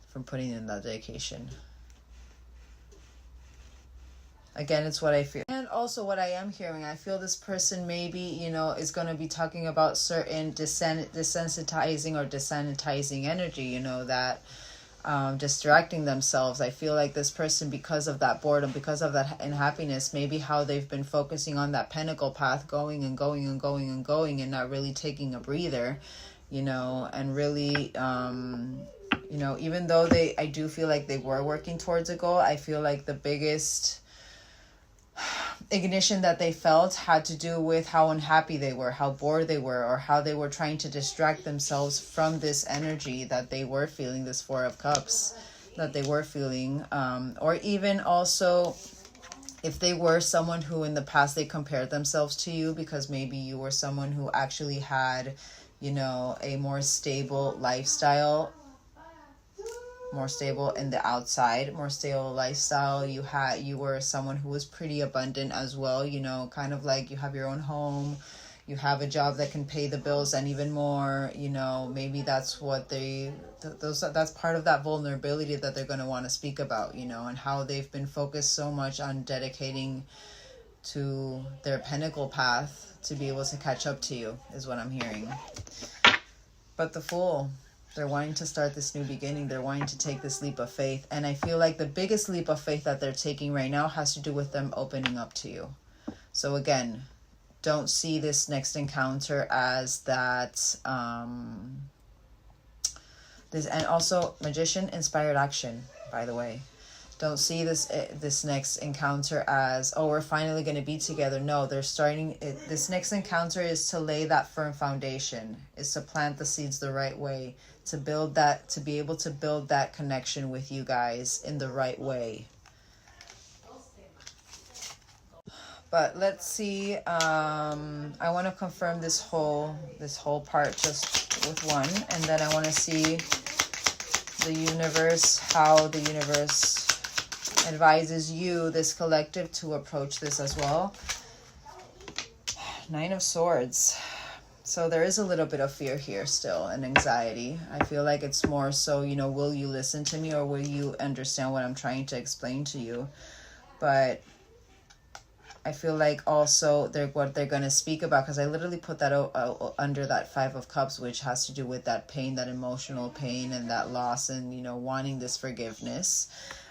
from putting in that dedication. Again, it's what I feel. And also what I am hearing, I feel this person maybe, you know, is going to be talking about certain desensitizing or desanitizing energy, you know, that distracting themselves. I feel like this person, because of that boredom, because of that unhappiness, maybe how they've been focusing on that pentacle path, going and going and going and going, and not really taking a breather, you know, and really, you know, even though I do feel like they were working towards a goal, I feel like the biggest ignition that they felt had to do with how unhappy they were, how bored they were, or how they were trying to distract themselves from this energy that they were feeling, this 4 of Cups that they were feeling. Or even also, if they were someone who in the past they compared themselves to you, because maybe you were someone who actually had, you know, a more stable lifestyle, more stable in the outside, more stable lifestyle. You were someone who was pretty abundant as well, you know, kind of like you have your own home, you have a job that can pay the bills and even more, you know, maybe that's what that's part of that vulnerability that they're going to want to speak about, you know, and how they've been focused so much on dedicating to their pinnacle path to be able to catch up to you, is what I'm hearing. But the Fool, they're wanting to start this new beginning. They're wanting to take this leap of faith. And I feel like the biggest leap of faith that they're taking right now has to do with them opening up to you. So again, don't see this next encounter as that, and also Magician, inspired action, by the way. Don't see this next encounter as, oh, we're finally going to be together. No, they're starting, this next encounter is to lay that firm foundation, is to plant the seeds the right way, to build that, to be able to build that connection with you guys in the right way. But let's see, I want to confirm this whole part just with one, and then I want to see the universe, how the universe advises you, this collective, to approach this as well. 9 of Swords. So there is a little bit of fear here still, and anxiety. I feel like it's more so, you know, will you listen to me, or will you understand what I'm trying to explain to you? But I feel like also what they're going to speak about, because I literally put that under that Five of Cups, which has to do with that pain, that emotional pain and that loss, and, you know, wanting this forgiveness.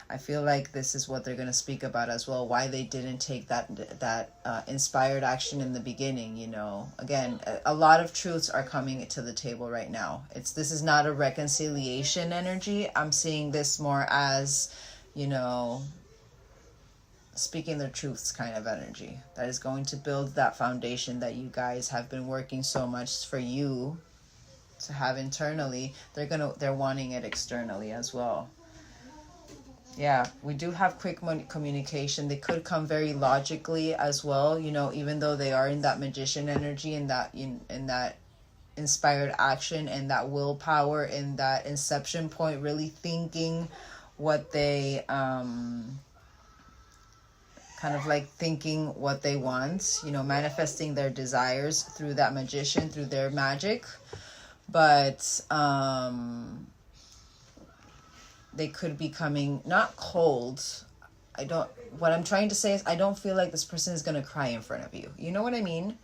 I feel like this is what they're going to speak about as well, why they didn't take that inspired action in the beginning. You know, again, a lot of truths are coming to the table right now. This is not a reconciliation energy. I'm seeing this more as, you know, speaking the truths kind of energy that is going to build that foundation that you guys have been working so much for you to have internally. They're wanting it externally as well. Yeah, we do have quick communication. They could come very logically as well, you know, even though they are in that magician energy and that in that inspired action and that willpower and that inception point, really thinking what they kind of like thinking what they want, you know, manifesting their desires through that magician, through their magic. But they could be coming not cold. What I'm trying to say is I don't feel like this person is going to cry in front of you. You know what I mean?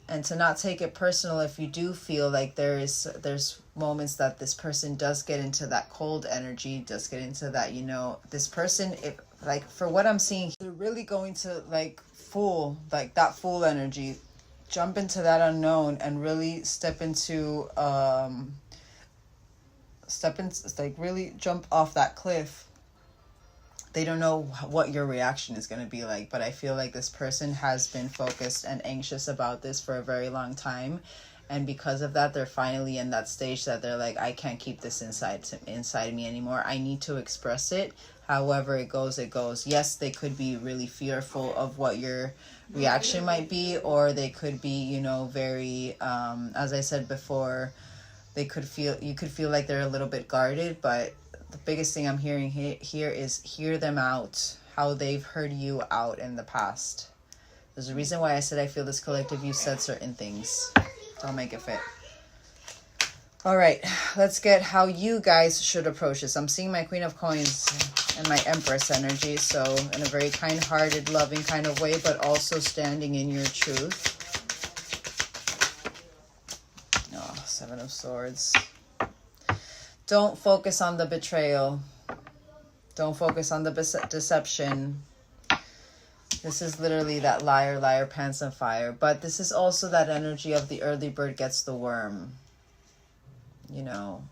And to not take it personal if you do feel like there's moments that this person does get into that cold energy, does get into that, you know, this person, if like for what I'm seeing, they're really going to like that full energy, jump into that unknown and really like really jump off that cliff. They don't know what your reaction is going to be like, but I feel like this person has been focused and anxious about this for a very long time, and because of that, they're finally in that stage that they're like, I can't keep this inside me anymore. I need to express it. However it goes, it goes. Yes, they could be really fearful of what your reaction might be, or they could be, you know, very as I said before, you could feel like they're a little bit guarded, but the biggest thing I'm hearing here is hear them out, how they've heard you out in the past. There's a reason why I said I feel this collective, you said certain things. Don't make it fit. All right, let's get how you guys should approach this. I'm seeing my Queen of Coins and my Empress energy, so in a very kind-hearted, loving kind of way, but also standing in your truth. Seven of Swords. Don't focus on the betrayal. Don't focus on the deception. This is literally that liar, pants on fire. But this is also that energy of the early bird gets the worm. You know.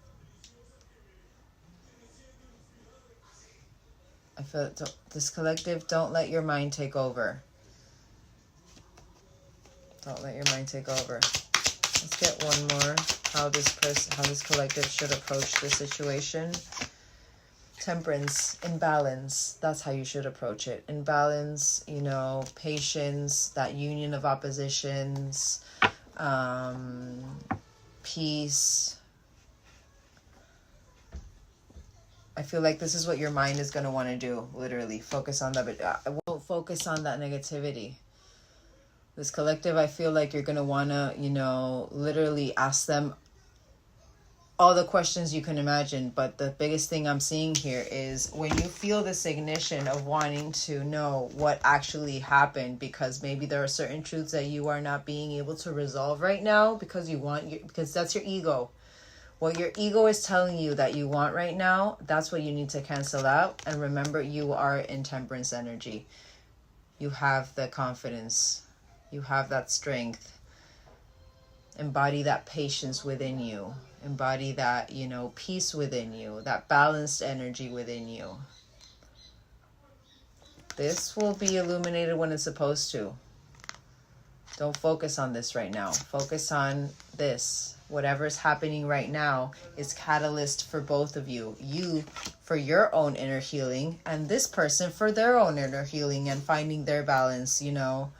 I feel this collective, don't let your mind take over. Don't let your mind take over. Let's get one more. How this collective should approach the situation. Temperance, in balance. That's how you should approach it. In balance, you know, patience, that union of oppositions, peace. I feel like this is what your mind is going to want to do, literally. Focus on that, but I won't focus on that negativity. This collective, I feel like you're going to want to, you know, literally ask them all the questions you can imagine. But the biggest thing I'm seeing here is when you feel this ignition of wanting to know what actually happened, because maybe there are certain truths that you are not being able to resolve right now because because that's your ego. What your ego is telling you that you want right now, that's what you need to cancel out. And remember, you are in Temperance energy. You have the confidence. You have that strength. Embody that patience within you. Embody that, you know, peace within you. That balanced energy within you. This will be illuminated when it's supposed to. Don't focus on this right now. Focus on this. Whatever's happening right now is catalyst for both of you. You for your own inner healing, and this person for their own inner healing and finding their balance, you know.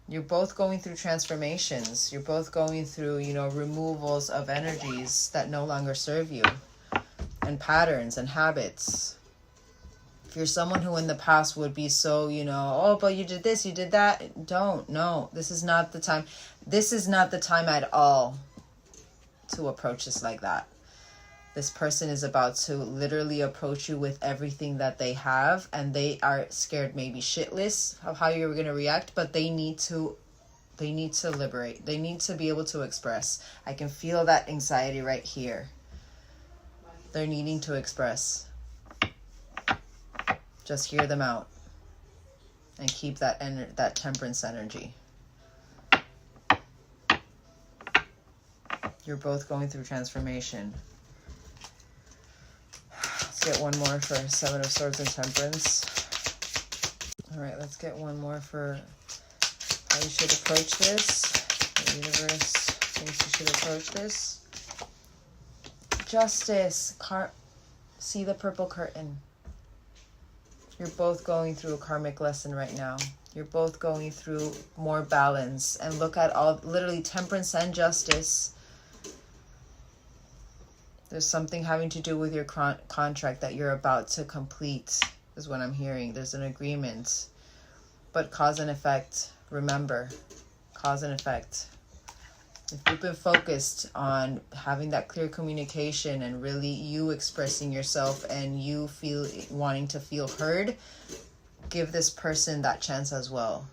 You're both going through transformations. You're both going through, you know, removals of energies that no longer serve you, and patterns and habits. If you're someone who in the past would be so, you know, oh, but you did this, you did that. No, this is not the time. This is not the time at all to approach this like that. This person is about to literally approach you with everything that they have, and they are scared, maybe shitless, of how you're going to react, but they need to liberate. They need to be able to express. I can feel that anxiety right here. They're needing to express. Just hear them out and keep that temperance energy. You're both going through transformation. Let's get one more for Seven of Swords and Temperance. All right, let's get one more for how you should approach this. The universe thinks you should approach this. Justice. See the purple curtain. You're both going through a karmic lesson right now. You're both going through more balance. And look at all, literally temperance and justice. There's something having to do with your contract that you're about to complete, is what I'm hearing. There's an agreement. But cause and effect, remember, cause and effect. If you've been focused on having that clear communication and really you expressing yourself and you wanting to feel heard, give this person that chance as well.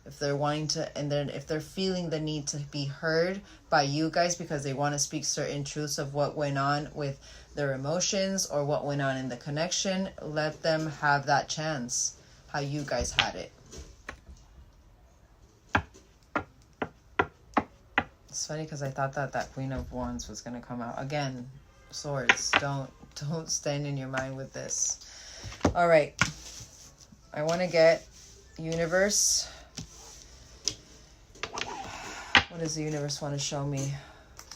If they're wanting to, and then if they're feeling the need to be heard by you guys because they want to speak certain truths of what went on with their emotions or what went on in the connection, let them have that chance, how you guys had it. It's funny because I thought that Queen of Wands was going to come out. Again, swords. Don't stand in your mind with this. All right. I want to get universe. What does the universe want to show me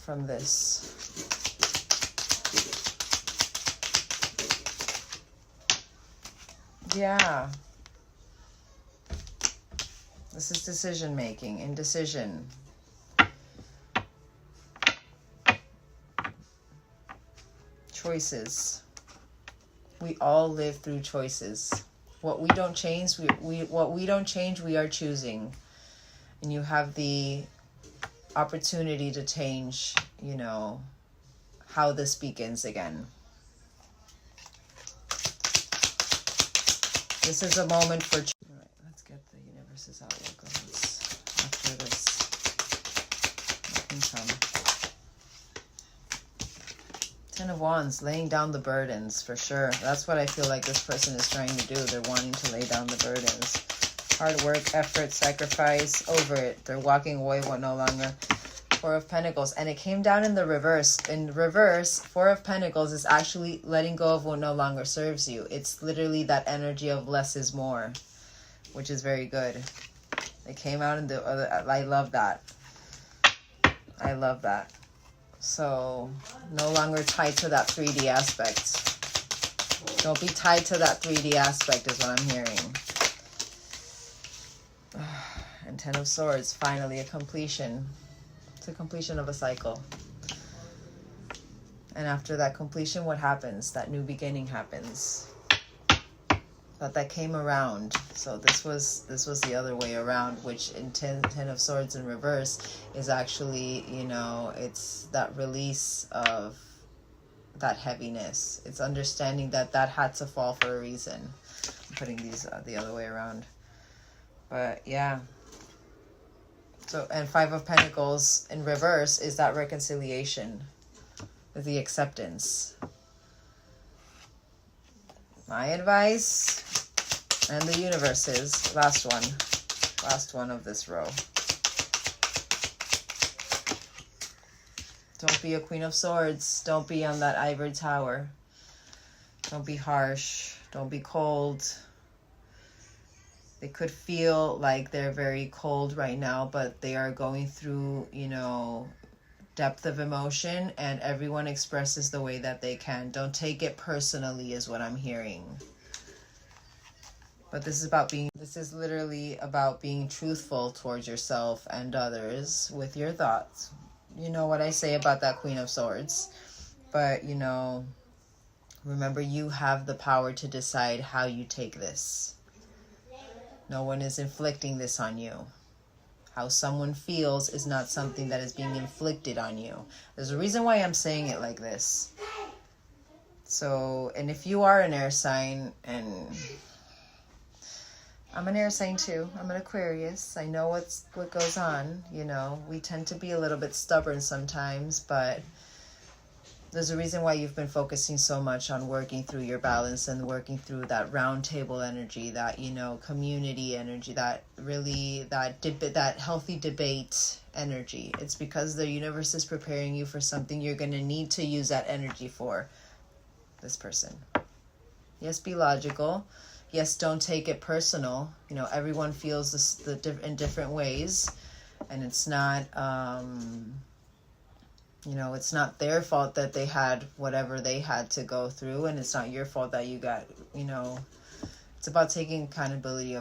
from this? Yeah. This is decision making, indecision. Choices. We all live through choices. What we don't change, we are choosing. And you have the opportunity to change, how this begins again. This is a moment for... All right, let's get the universe's outlook on this. After this, let me come. Ten of Wands, laying down the burdens, for sure. That's what I feel like this person is trying to do. They're wanting to lay down the burdens. Hard work, effort, sacrifice, over it. They're walking away what no longer. Four of Pentacles. And it came down in the reverse. In reverse, Four of Pentacles is actually letting go of what no longer serves you. It's literally that energy of less is more, which is very good. It came out in the other... I love that. I love that. So, no longer tied to that 3D aspect. Don't be tied to that 3D aspect is what I'm hearing. And Ten of Swords, finally a completion. It's a completion of a cycle. And after that completion, what happens? That new beginning happens. But that came around. So this was the other way around, which in Ten of Swords in reverse is actually, it's that release of that heaviness. It's understanding that had to fall for a reason. I'm putting these the other way around. But yeah. So, and Five of Pentacles in reverse is that reconciliation, the acceptance. My advice, and the universe's, last one of this row. Don't be a Queen of Swords. Don't be on that ivory tower. Don't be harsh. Don't be cold. They could feel like they're very cold right now, but they are going through, depth of emotion, and everyone expresses the way that they can. Don't take it personally is what I'm hearing. But this is literally about being truthful towards yourself and others with your thoughts. You know what I say about that Queen of Swords. But, remember, you have the power to decide how you take this. No one is inflicting this on you. How someone feels is not something that is being inflicted on you. There's a reason why I'm saying it like this. So, and if you are an air sign, and I'm an air sign too, I'm an Aquarius, I know what goes on, you know, we tend to be a little bit stubborn sometimes, but there's a reason why you've been focusing so much on working through your balance and working through that round table energy, that, you know, community energy, that really, that healthy debate energy. It's because the universe is preparing you for something you're going to need to use that energy for. This person. Yes, be logical. Yes, don't take it personal. You know, everyone feels this in different ways, and it's not you know, it's not their fault that they had whatever they had to go through, and it's not your fault that you got, you know, it's about taking accountability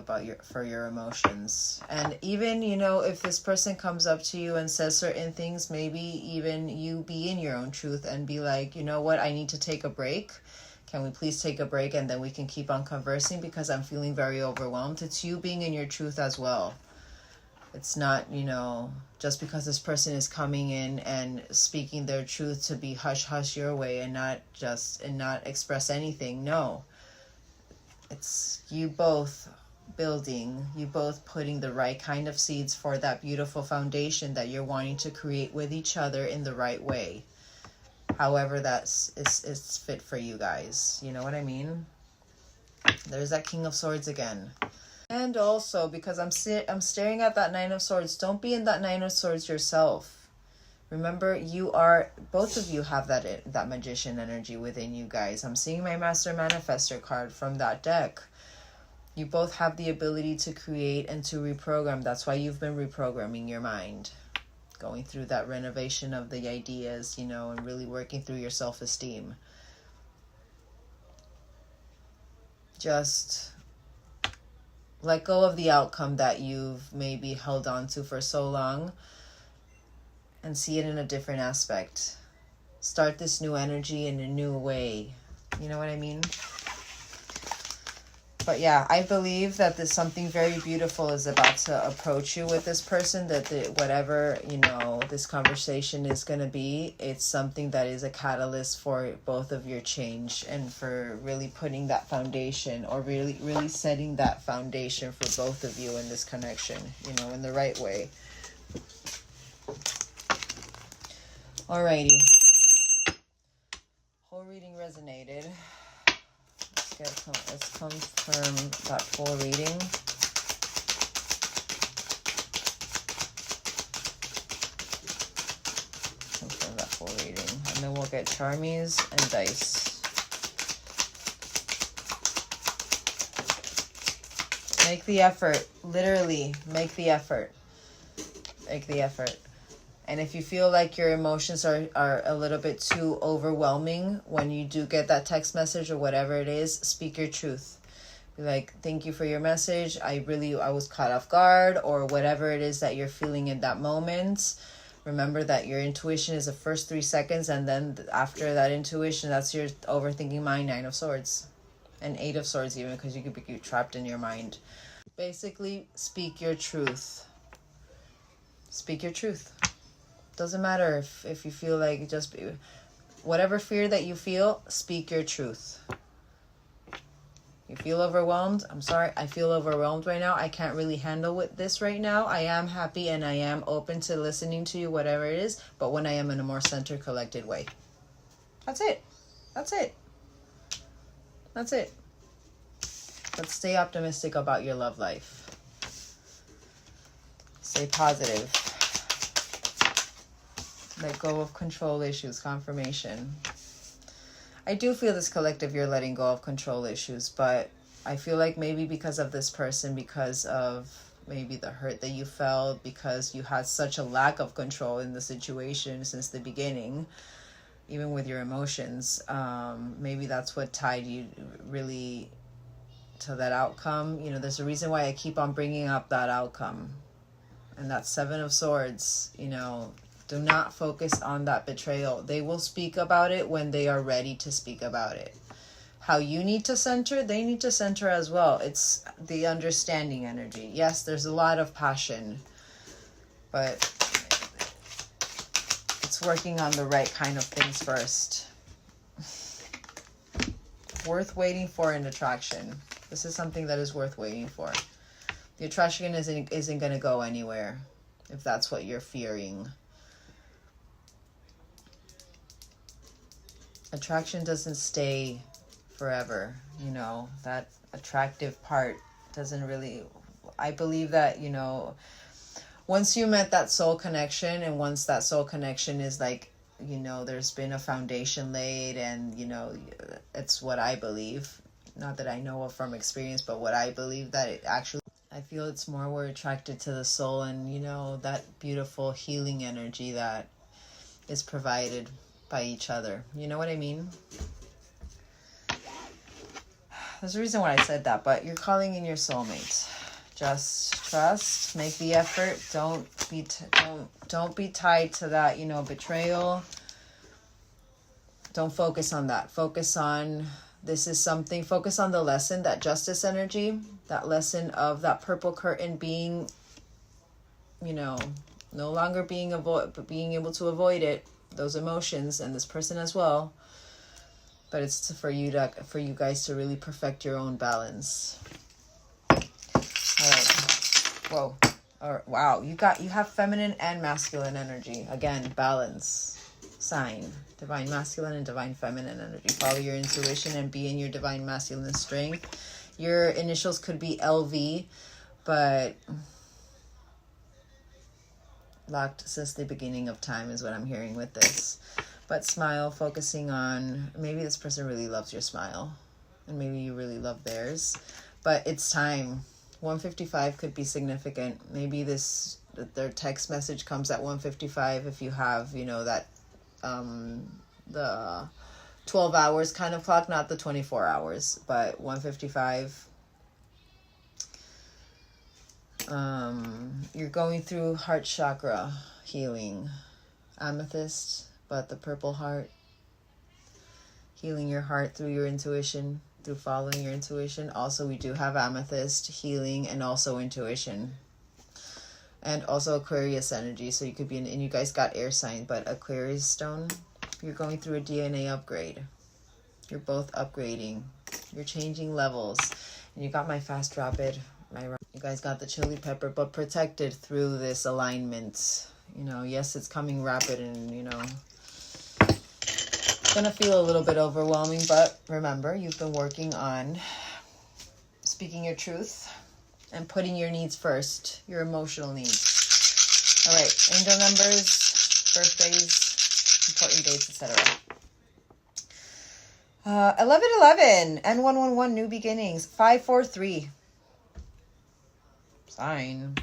for your emotions. And even, you know, if this person comes up to you and says certain things, maybe even you be in your own truth and be like, you know what, I need to take a break. Can we please take a break, and then we can keep on conversing because I'm feeling very overwhelmed. It's you being in your truth as well. It's not, you know, just because this person is coming in and speaking their truth to be hush hush your way and not express anything. No. It's you both building, you both putting the right kind of seeds for that beautiful foundation that you're wanting to create with each other in the right way. However it's fit for you guys. You know what I mean? There's that King of Swords again. And also, because I'm staring at that Nine of Swords, don't be in that Nine of Swords yourself. Remember, both of you have that magician energy within you guys. I'm seeing my Master Manifestor card from that deck. You both have the ability to create and to reprogram. That's why you've been reprogramming your mind. Going through that renovation of the ideas, you know, and really working through your self-esteem. Just let go of the outcome that you've maybe held on to for so long and see it in a different aspect. Start this new energy in a new way. You know what I mean? But yeah, I believe that there's something very beautiful is about to approach you with this person, that whatever, you know, this conversation is going to be, it's something that is a catalyst for both of your change and for really putting that foundation, or really setting that foundation for both of you in this connection, you know, in the right way. Alrighty. Whole reading resonated. Let's confirm that full reading. Confirm that full reading. And then we'll get Charmies and Dice. Make the effort. Literally, make the effort. Make the effort. And if you feel like your emotions are a little bit too overwhelming when you do get that text message or whatever it is, speak your truth. Be like, thank you for your message. I was caught off guard, or whatever it is that you're feeling in that moment. Remember that your intuition is the first 3 seconds, and then after that intuition, that's your overthinking mind, 9 of Swords. And 8 of Swords even, because you could be trapped in your mind. Basically, speak your truth. Speak your truth. Doesn't matter if you feel like whatever fear that you feel, speak your truth. You feel overwhelmed? I'm sorry, I feel overwhelmed right now. I can't really handle with this right now. I am happy and I am open to listening to you, whatever it is, but when I am in a more centered, collected way. That's it. That's it. That's it. Let's stay optimistic about your love life. Stay positive. Let go of control issues, confirmation. I do feel this collective, you're letting go of control issues, but I feel like maybe because of this person, because of maybe the hurt that you felt, because you had such a lack of control in the situation since the beginning, even with your emotions, maybe that's what tied you really to that outcome. You know, there's a reason why I keep on bringing up that outcome. And that 7 of Swords, you know, do not focus on that betrayal. They will speak about it when they are ready to speak about it. How you need to center, they need to center as well. It's the understanding energy. Yes, there's a lot of passion, but it's working on the right kind of things first. worth waiting for an attraction. This is something that is worth waiting for. The attraction isn't going to go anywhere if that's what you're fearing. Attraction doesn't stay forever, you know, that attractive part doesn't really, I believe that, you know, once you met that soul connection, and once that soul connection is like, you know, there's been a foundation laid, and, you know, it's what I believe, not that I know from experience, but what I believe, that it actually, I feel it's more we're attracted to the soul and, you know, that beautiful healing energy that is provided by each other. You know what I mean? There's a reason why I said that, but you're calling in your soulmate. Just trust, make the effort. Don't be tied to that, you know, betrayal. Don't focus on that. Focus on, this is something, focus on the lesson, that justice energy, that lesson of that purple curtain being, you know, no longer being able to avoid it, those emotions, and this person as well. But it's for you guys to really perfect your own balance. All right. Whoa. All right. Wow. You have feminine and masculine energy. Again, balance. Sign. Divine masculine and divine feminine energy. Follow your intuition and be in your divine masculine strength. Your initials could be LV, but locked since the beginning of time is what I'm hearing with this. But smile, focusing on, maybe this person really loves your smile, and maybe you really love theirs. But it's time. 155 could be significant. Maybe their text message comes at 155 if you have, you know, that the 12 hours kind of clock, not the 24 hours, but 155. You're going through heart chakra healing, amethyst, but the purple heart, healing your heart through your intuition, through following your intuition. Also, we do have amethyst healing and also intuition, and also Aquarius energy. So you could be and you guys got air sign, but Aquarius stone, you're going through a DNA upgrade. You're both upgrading. You're changing levels, and you got my fast rapid. You guys got the chili pepper, but protected through this alignment. You know, yes, it's coming rapid, and, you know, it's gonna feel a little bit overwhelming, but remember, you've been working on speaking your truth and putting your needs first, your emotional needs. All right, angel numbers, birthdays, important dates, etc. 1111, N111, new beginnings, 543. Sign.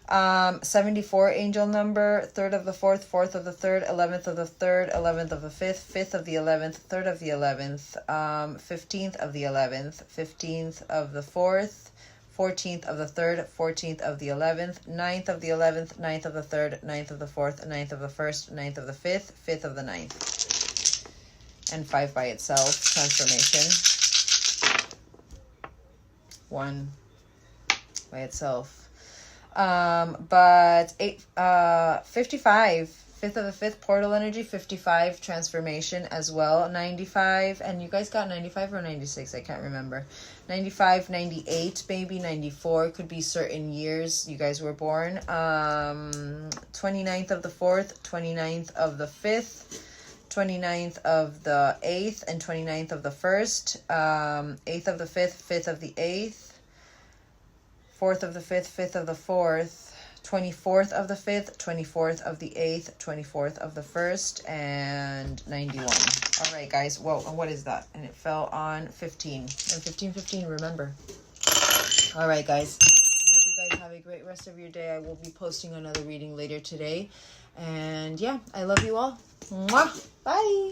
74, angel number, 3rd of the 4th, 4th of the 3rd, 11th of the 3rd, 11th of the 5th, 5th of the 11th, 3rd of the 11th, 15th of the 11th, 15th of the 4th, 14th of the 3rd, 14th of the 11th, 9th of the 11th, 9th of the 3rd, 9th of the 4th, 9th of the 1st, 9th of the 5th, 5th of the 9th. And 5 by itself, transformation. 1 by itself. But 55, 5th of the 5th, portal energy, 55, transformation as well, 95, and you guys got 95 or 96, I can't remember, 95, 98, maybe 94, could be certain years you guys were born, 29th of the 4th, 29th of the 5th, 29th of the 8th, and 29th of the 1st, 8th of the 5th, 5th of the 8th, 4th of the 5th, 5th of the 4th, 24th of the 5th, 24th of the 8th, 24th of the 1st, and 91. All right, guys. Whoa, and what is that? And it fell on 15. And 15, remember. All right, guys. I hope you guys have a great rest of your day. I will be posting another reading later today. And yeah, I love you all. Mwah! Bye!